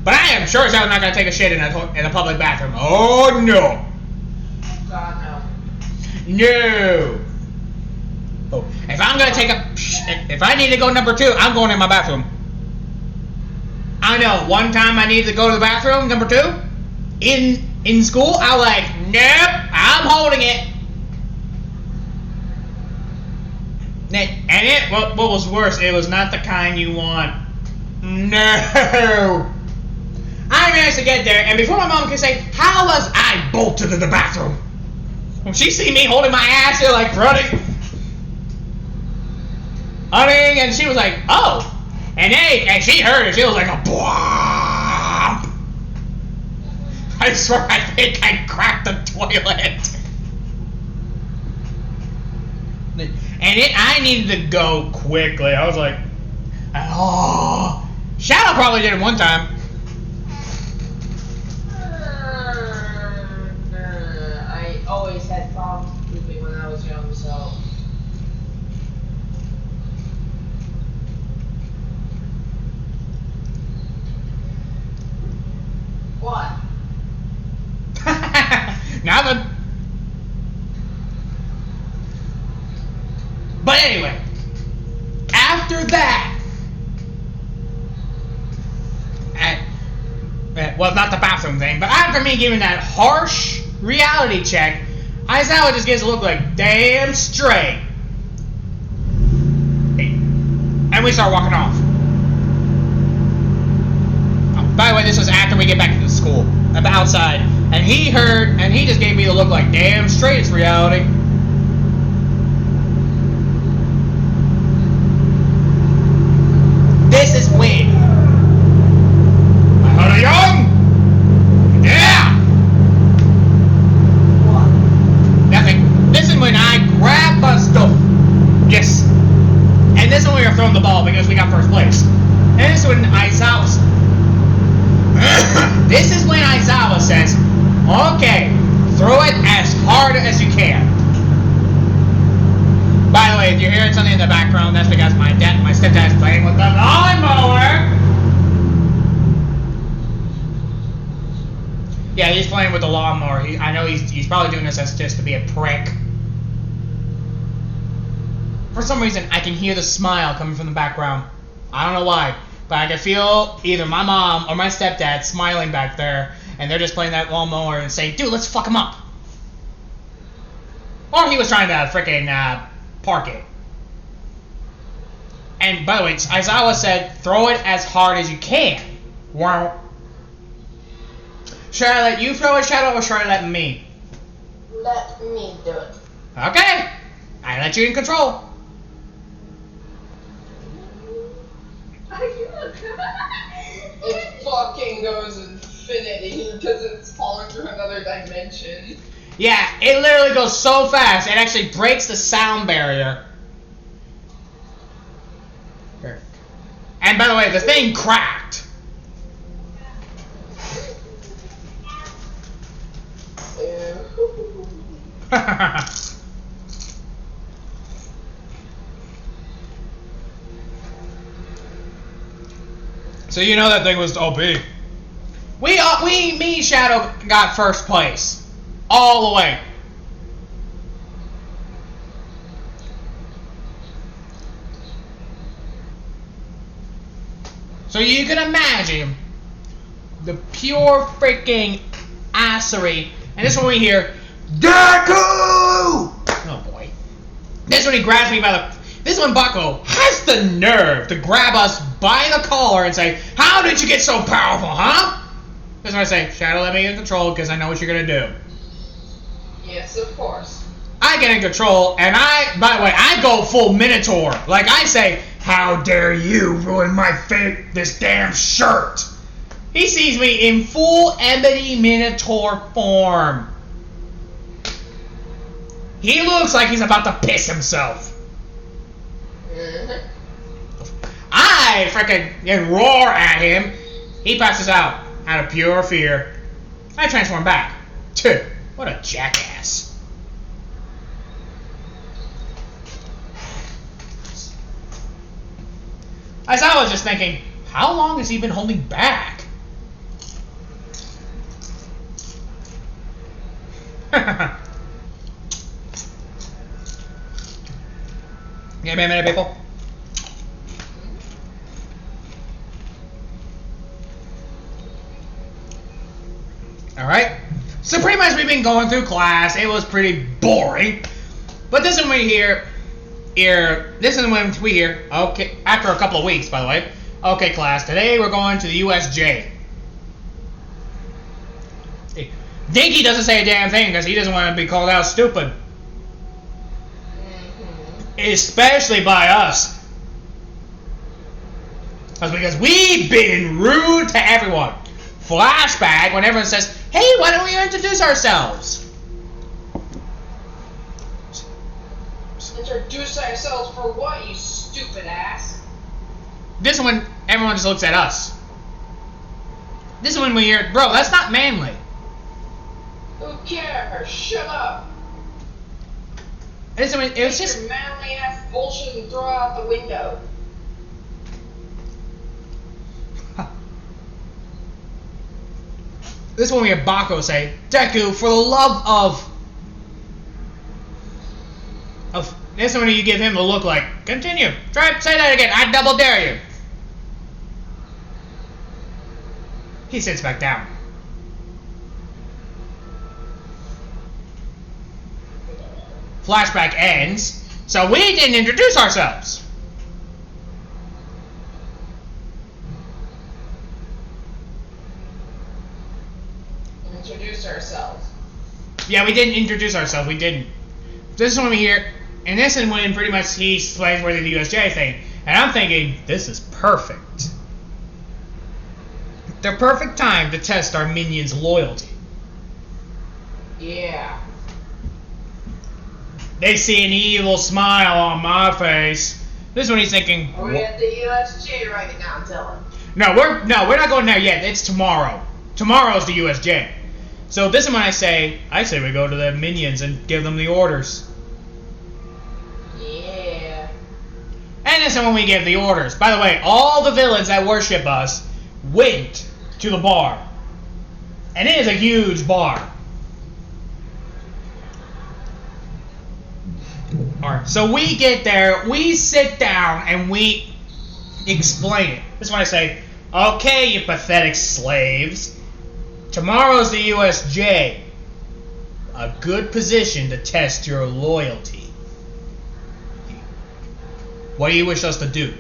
Speaker 1: But I am sure as hell not going to take a shit in a public bathroom. Oh, no.
Speaker 2: God, no.
Speaker 1: No. Oh, if I'm going to take if I need to go number 2, I'm going in my bathroom. I know, one time I needed to go to the bathroom, number 2, in school, I was like, nope, I'm holding it. And what was worse, it was not the kind you want. No. I managed to get there, and before my mom could say, how was I bolted to the bathroom? When she see me holding my ass here, like, running, and she was like, oh. And she heard it, she was like a bwomp. I swear, I think I cracked the toilet. And I needed to go quickly. I was like, oh. Shadow probably did it one time.
Speaker 2: I always had problems pooping when I was young, so. What?
Speaker 1: Nothing. But anyway, after that, well, not the bathroom thing, but after me giving that harsh reality check, Aizawa just gives a look like damn straight. And we start walking off. By the way, this was after we get back to the school, outside, and he just gave me the look like damn straight it's reality. This is when I heard a young. Yeah.
Speaker 2: What?
Speaker 1: Nothing. This is when I grabbed my stuff. Yes. And this is when we were throwing the ball because we got first place. And this is when Aizawa. This is when Aizawa says, "Okay, throw it as hard as you can." By the way, if you're hearing something in the background, that's because my stepdad's playing with the lawnmower. Yeah, he's playing with the lawnmower. I know he's probably doing this as just to be a prick. For some reason, I can hear the smile coming from the background. I don't know why, but I can feel either my mom or my stepdad smiling back there, and they're just playing that lawnmower and saying, "Dude, let's fuck him up." Or he was trying to frickin' park it. And by the way, Aizawa said, "Throw it as hard as you can." Wow. Should I let you throw it, Shadow, or should I let me?
Speaker 2: Let me do it.
Speaker 1: Okay. I let you in control.
Speaker 2: It fucking goes infinity because it's falling through another dimension.
Speaker 1: Yeah, it literally goes so fast, it actually breaks the sound barrier. And by the way, the thing cracked. So you know that thing was OP. Me and Shadow got first place. All the way. So you can imagine the pure freaking assery. And this is when we hear, deku! Oh boy. This is when he grabs me by the... This is when Bucko has the nerve to grab us by the collar and say, "How did you get so powerful, huh?" This is when I say, "Shadow, let me in control because I know what you're going to do."
Speaker 2: Yes, of course.
Speaker 1: I get in control, and by the way, I go full Minotaur. Like I say, "How dare you ruin my fate, this damn shirt." He sees me in full Ebony Minotaur form. He looks like he's about to piss himself. I I freaking roar at him, he passes out of pure fear. I transform back. What a jackass. As I was just thinking, how long has he been holding back? Give me a minute, people. Alright. So pretty much we've been going through class. It was pretty boring. But this is when we hear, okay, after a couple of weeks, by the way. Okay, class, today we're going to the USJ. Dinky doesn't say a damn thing because he doesn't want to be called out stupid. Especially by us. That's because we've been rude to everyone. Flashback when everyone says, hey, why don't we introduce ourselves?
Speaker 2: Introduce ourselves for what, you stupid ass?
Speaker 1: This one, everyone just looks at us. This one we hear, bro, that's not manly.
Speaker 2: Who cares? Shut up.
Speaker 1: This one, it was just
Speaker 2: your manly ass bullshit and throw it out the window.
Speaker 1: This one we hear Bako say, Deku, for the love of this one you give him a look like, continue. Say that again. I double dare you. He sits back down. Flashback ends, so we didn't introduce ourselves.
Speaker 2: Introduce ourselves.
Speaker 1: Yeah, we didn't introduce ourselves. We didn't. This is when we hear, and this is when pretty much he explains where the USJ thing, and I'm thinking, this is perfect. The perfect time to test our minions' loyalty.
Speaker 2: Yeah.
Speaker 1: They see an evil smile on my face. This is when he's thinking,
Speaker 2: Are we at the USJ right now, Dylan?
Speaker 1: No, we're not going there yet. It's tomorrow. Tomorrow's the USJ. So this is when I say we go to the minions and give them the orders.
Speaker 2: Yeah.
Speaker 1: And this is when we give the orders. By the way, all the villains that worship us went to the bar. And it is a huge bar. Alright, so we get there, we sit down, and we explain it. This is when I say, okay, you pathetic slaves. Tomorrow's the USJ. A good position to test your loyalty. What do you wish us to do?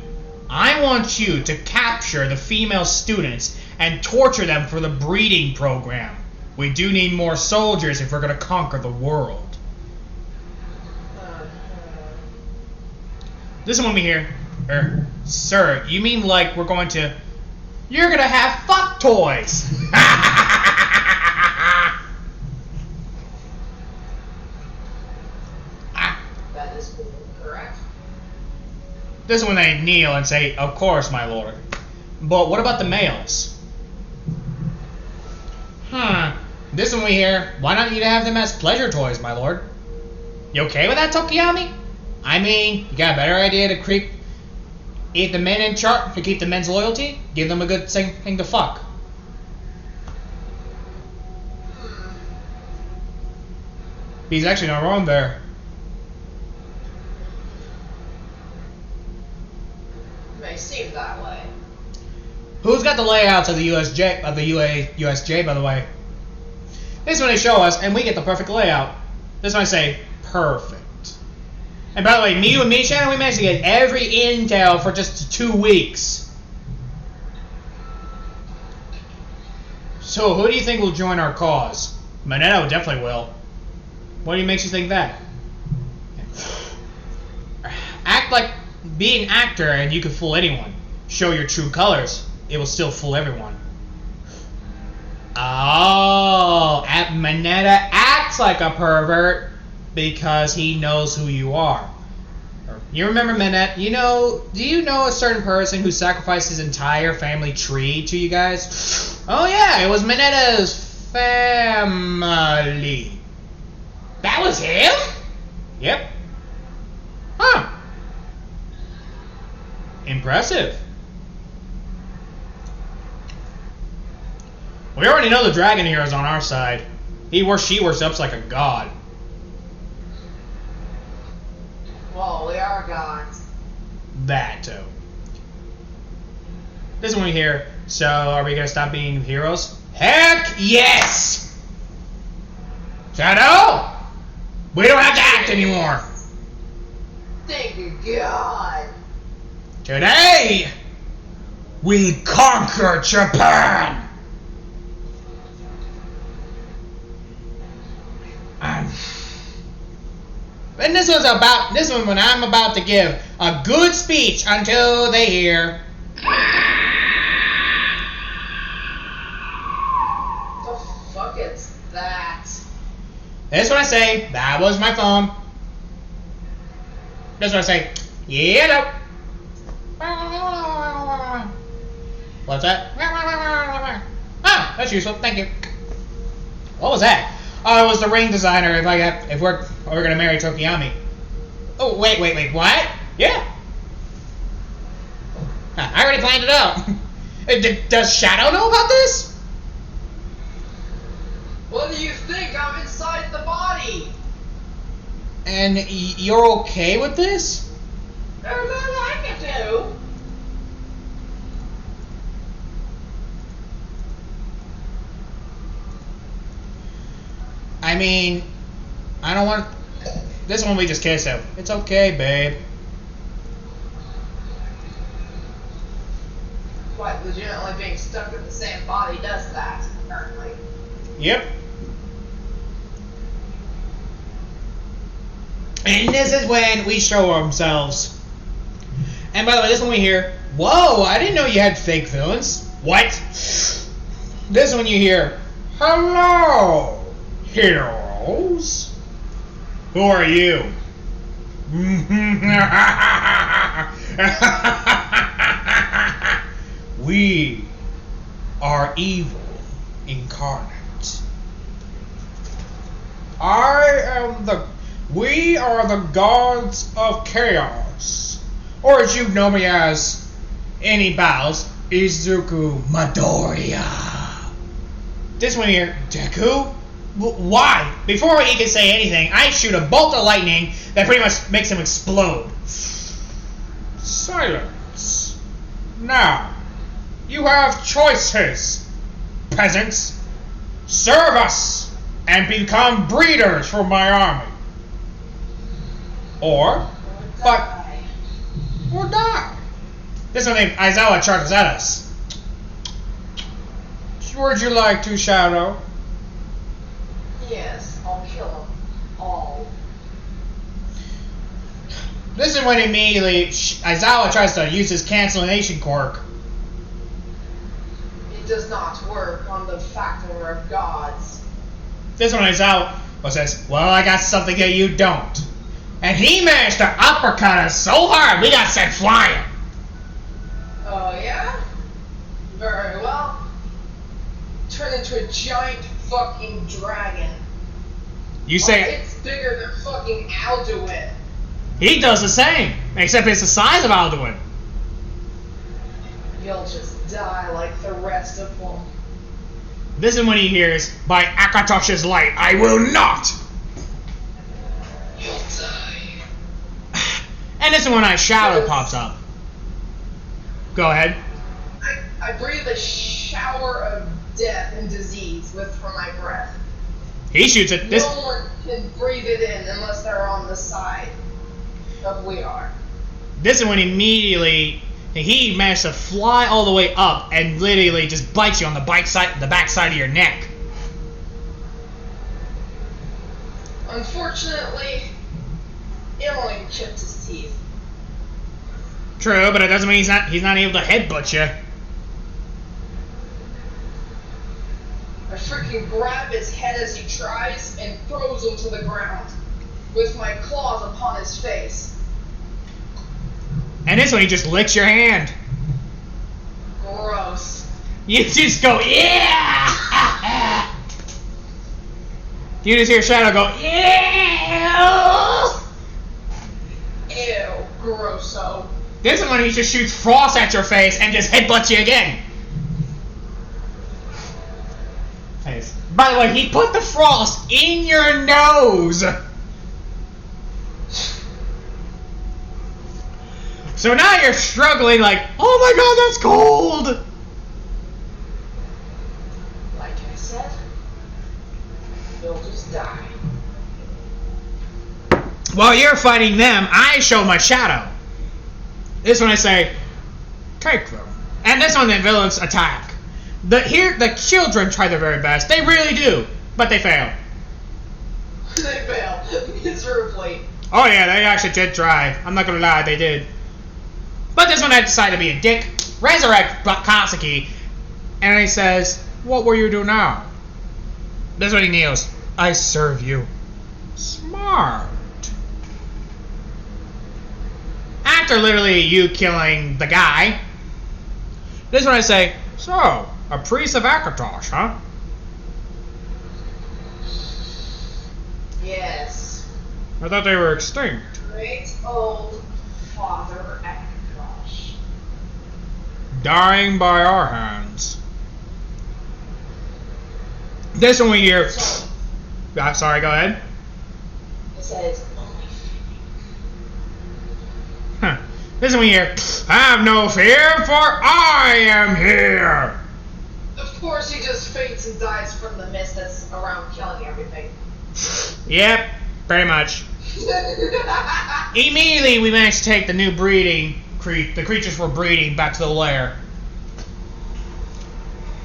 Speaker 1: I want you to capture the female students and torture them for the breeding program. We do need more soldiers if we're going to conquer the world. This is when we hear, sir, you mean like we're going to... You're going to have fuck toys!
Speaker 2: That is correct.
Speaker 1: This is when they kneel and say, of course, my lord. But what about the males? This is when we hear, why not you have them as pleasure toys, my lord? You okay with that, Tokiyami? I mean, you got a better idea to eat the men in chart to keep the men's loyalty? Give them a good thing to fuck. He's actually not wrong there.
Speaker 2: May seem that way.
Speaker 1: Who's got the layouts of the USJ, by the way? This is when they show us, and we get the perfect layout. This is when I say, perfect. And by the way, me and Shannon, we managed to get every intel for just 2 weeks. So, who do you think will join our cause? Monetto definitely will. What makes you think that? Act like be an actor and you can fool anyone. Show your true colors. It will still fool everyone. Oh, Monetta acts like a pervert because he knows who you are. Or You remember Minette? Do you know a certain person who sacrificed his entire family tree to you guys? Oh yeah, it was Minetta's family. That was him? Yep. Huh. Impressive. We already know the dragon hero's on our side. She worships like a god.
Speaker 2: Well, we are gods.
Speaker 1: That too. This is when we hear, so are we gonna stop being heroes? Heck yes! Shadow! We don't have to act anymore!
Speaker 2: Thank you, God.
Speaker 1: Today, we conquer Japan! And this one when I'm about to give a good speech until they hear.
Speaker 2: The fuck is that?
Speaker 1: This one I say, that was my phone. This one I say, yellow. What's that? Ah, that's useful. Thank you. What was that? Oh, it was the ring designer. If we're gonna marry Tokiyami. Oh wait, what? Yeah. I already planned it out. Does Shadow know about this?
Speaker 2: What do you think? I'm inside the body.
Speaker 1: And you're okay with this?
Speaker 2: There's nothing I can do.
Speaker 1: I mean, I don't want. This one we just kissed him. It's okay, babe.
Speaker 2: What, legitimately being stuck in the same body does that, apparently.
Speaker 1: Yep. And this is when we show ourselves. And by the way, this one we hear, whoa, I didn't know you had fake villains. What? This one you hear, hello, heroes. Who are you? We are evil incarnate. We are the gods of chaos. Or as you know me as, any bows, Izuku Midoriya. This one here, deku? Why? Before he can say anything, I shoot a bolt of lightning that pretty much makes him explode. Silence. Now, you have choices, peasants. Serve us and become breeders for my army. Or die. This one named Aizawa charges at us. Would you like to, Shadow?
Speaker 2: Yes, I'll kill them all.
Speaker 1: This is when immediately Aizawa tries to use his cancellation quirk.
Speaker 2: It does not work on the factor of gods.
Speaker 1: This one Aizawa says, well, I got something that you don't. And he managed to uppercut us so hard we got sent flying.
Speaker 2: Oh, yeah? Very well. Turn into a giant fucking dragon.
Speaker 1: You say
Speaker 2: it's bigger than fucking Alduin.
Speaker 1: He does the same, except it's the size of Alduin.
Speaker 2: You'll just die like the rest of them.
Speaker 1: This is when he hears, by Akatosh's light, I will not!
Speaker 2: You'll die.
Speaker 1: And this is when a shadow pops up. Go ahead.
Speaker 2: I breathe a shower of death and disease from my breath.
Speaker 1: He shoots it.
Speaker 2: No one can breathe it in unless they're on the side of we are.
Speaker 1: This is when immediately he managed to fly all the way up and literally just bites you on the back side of your neck.
Speaker 2: Unfortunately, it only chipped his teeth.
Speaker 1: True, but it doesn't mean he's not able to headbutt you.
Speaker 2: I freaking grab his head as he tries and throws him to the ground with my claws upon his face.
Speaker 1: And this one, he just licks your hand.
Speaker 2: Gross.
Speaker 1: You just go, yeah! You just hear Shadow go, yeah!
Speaker 2: Ew, grosso.
Speaker 1: This one, he just shoots frost at your face and just headbutts you again. By the way, he put the frost in your nose. So now you're struggling like, oh my god, that's cold!
Speaker 2: Like I said, you'll just die.
Speaker 1: While you're fighting them, I show my shadow. This one I say, take them. And this one the villains attack. The children try their very best. They really do. But they fail.
Speaker 2: They fail miserably.
Speaker 1: Oh yeah, they actually did try. I'm not gonna lie, they did. But this one I decided to be a dick, resurrect Katsuki, and he says, what will you do now? This one he kneels. I serve you. Smart. After literally you killing the guy, this one I say, so, a priest of Akatosh, huh?
Speaker 2: Yes.
Speaker 1: I thought they were extinct.
Speaker 2: Great old Father Akatosh.
Speaker 1: Dying by our hands. This one we hear.
Speaker 2: So,
Speaker 1: Sorry, go ahead.
Speaker 2: it says only
Speaker 1: Huh. This one we hear. Have no fear, for I am here.
Speaker 2: Of course, he just faints and dies from the mist that's around killing everything.
Speaker 1: Yep, pretty much. Immediately, we managed to take the new breeding. The creatures were breeding back to the lair.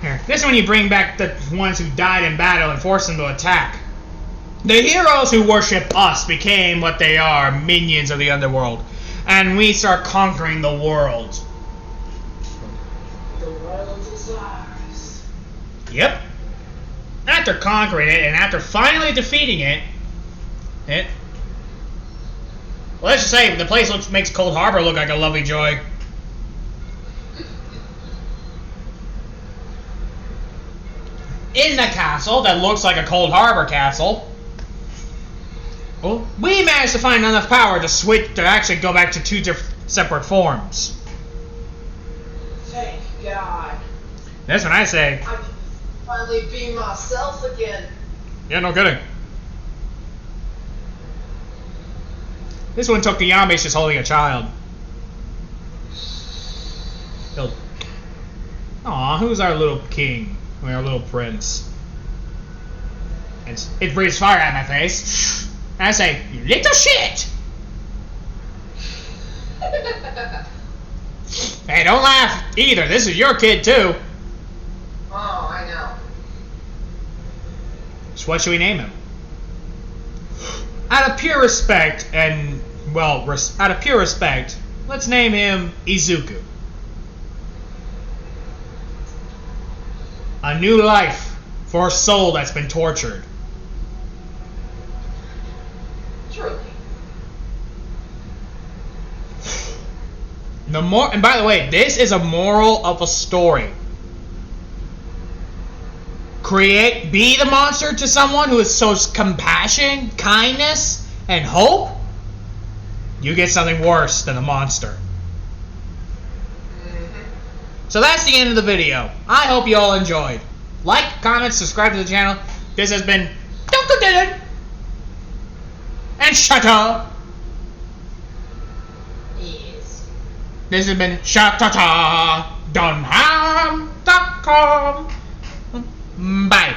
Speaker 1: Here. This one you bring back the ones who died in battle and force them to attack. The heroes who worship us became what they are, minions of the underworld. And we start conquering the world.
Speaker 2: The world is ours.
Speaker 1: Yep. After conquering it, and after finally defeating it, well, let's just say the place makes Cold Harbor look like a lovely joy. In the castle that looks like a Cold Harbor castle, well, we managed to find enough power to actually go back to two separate forms.
Speaker 2: Thank God.
Speaker 1: That's when I say,
Speaker 2: I can finally be myself again.
Speaker 1: yeah, no kidding. This one took the Yami's just holding a child. Aw, who's our little king? Our little prince. And it breathes fire at my face. And I say, you little shit! Hey, don't laugh either. This is your kid too.
Speaker 2: Oh, I know.
Speaker 1: So what should we name him? Out of pure respect, let's name him Izuku. A new life for a soul that's been tortured.
Speaker 2: Truly.
Speaker 1: And by the way, this is a moral of a story. Be the monster to someone who shows compassion, kindness, and hope. You get something worse than a monster. So that's the end of the video. I hope you all enjoyed. Like, comment, subscribe to the channel. This has been Dr. Dylan and Shata.
Speaker 2: Yes.
Speaker 1: This has been Shatata Dunham.com. Bye.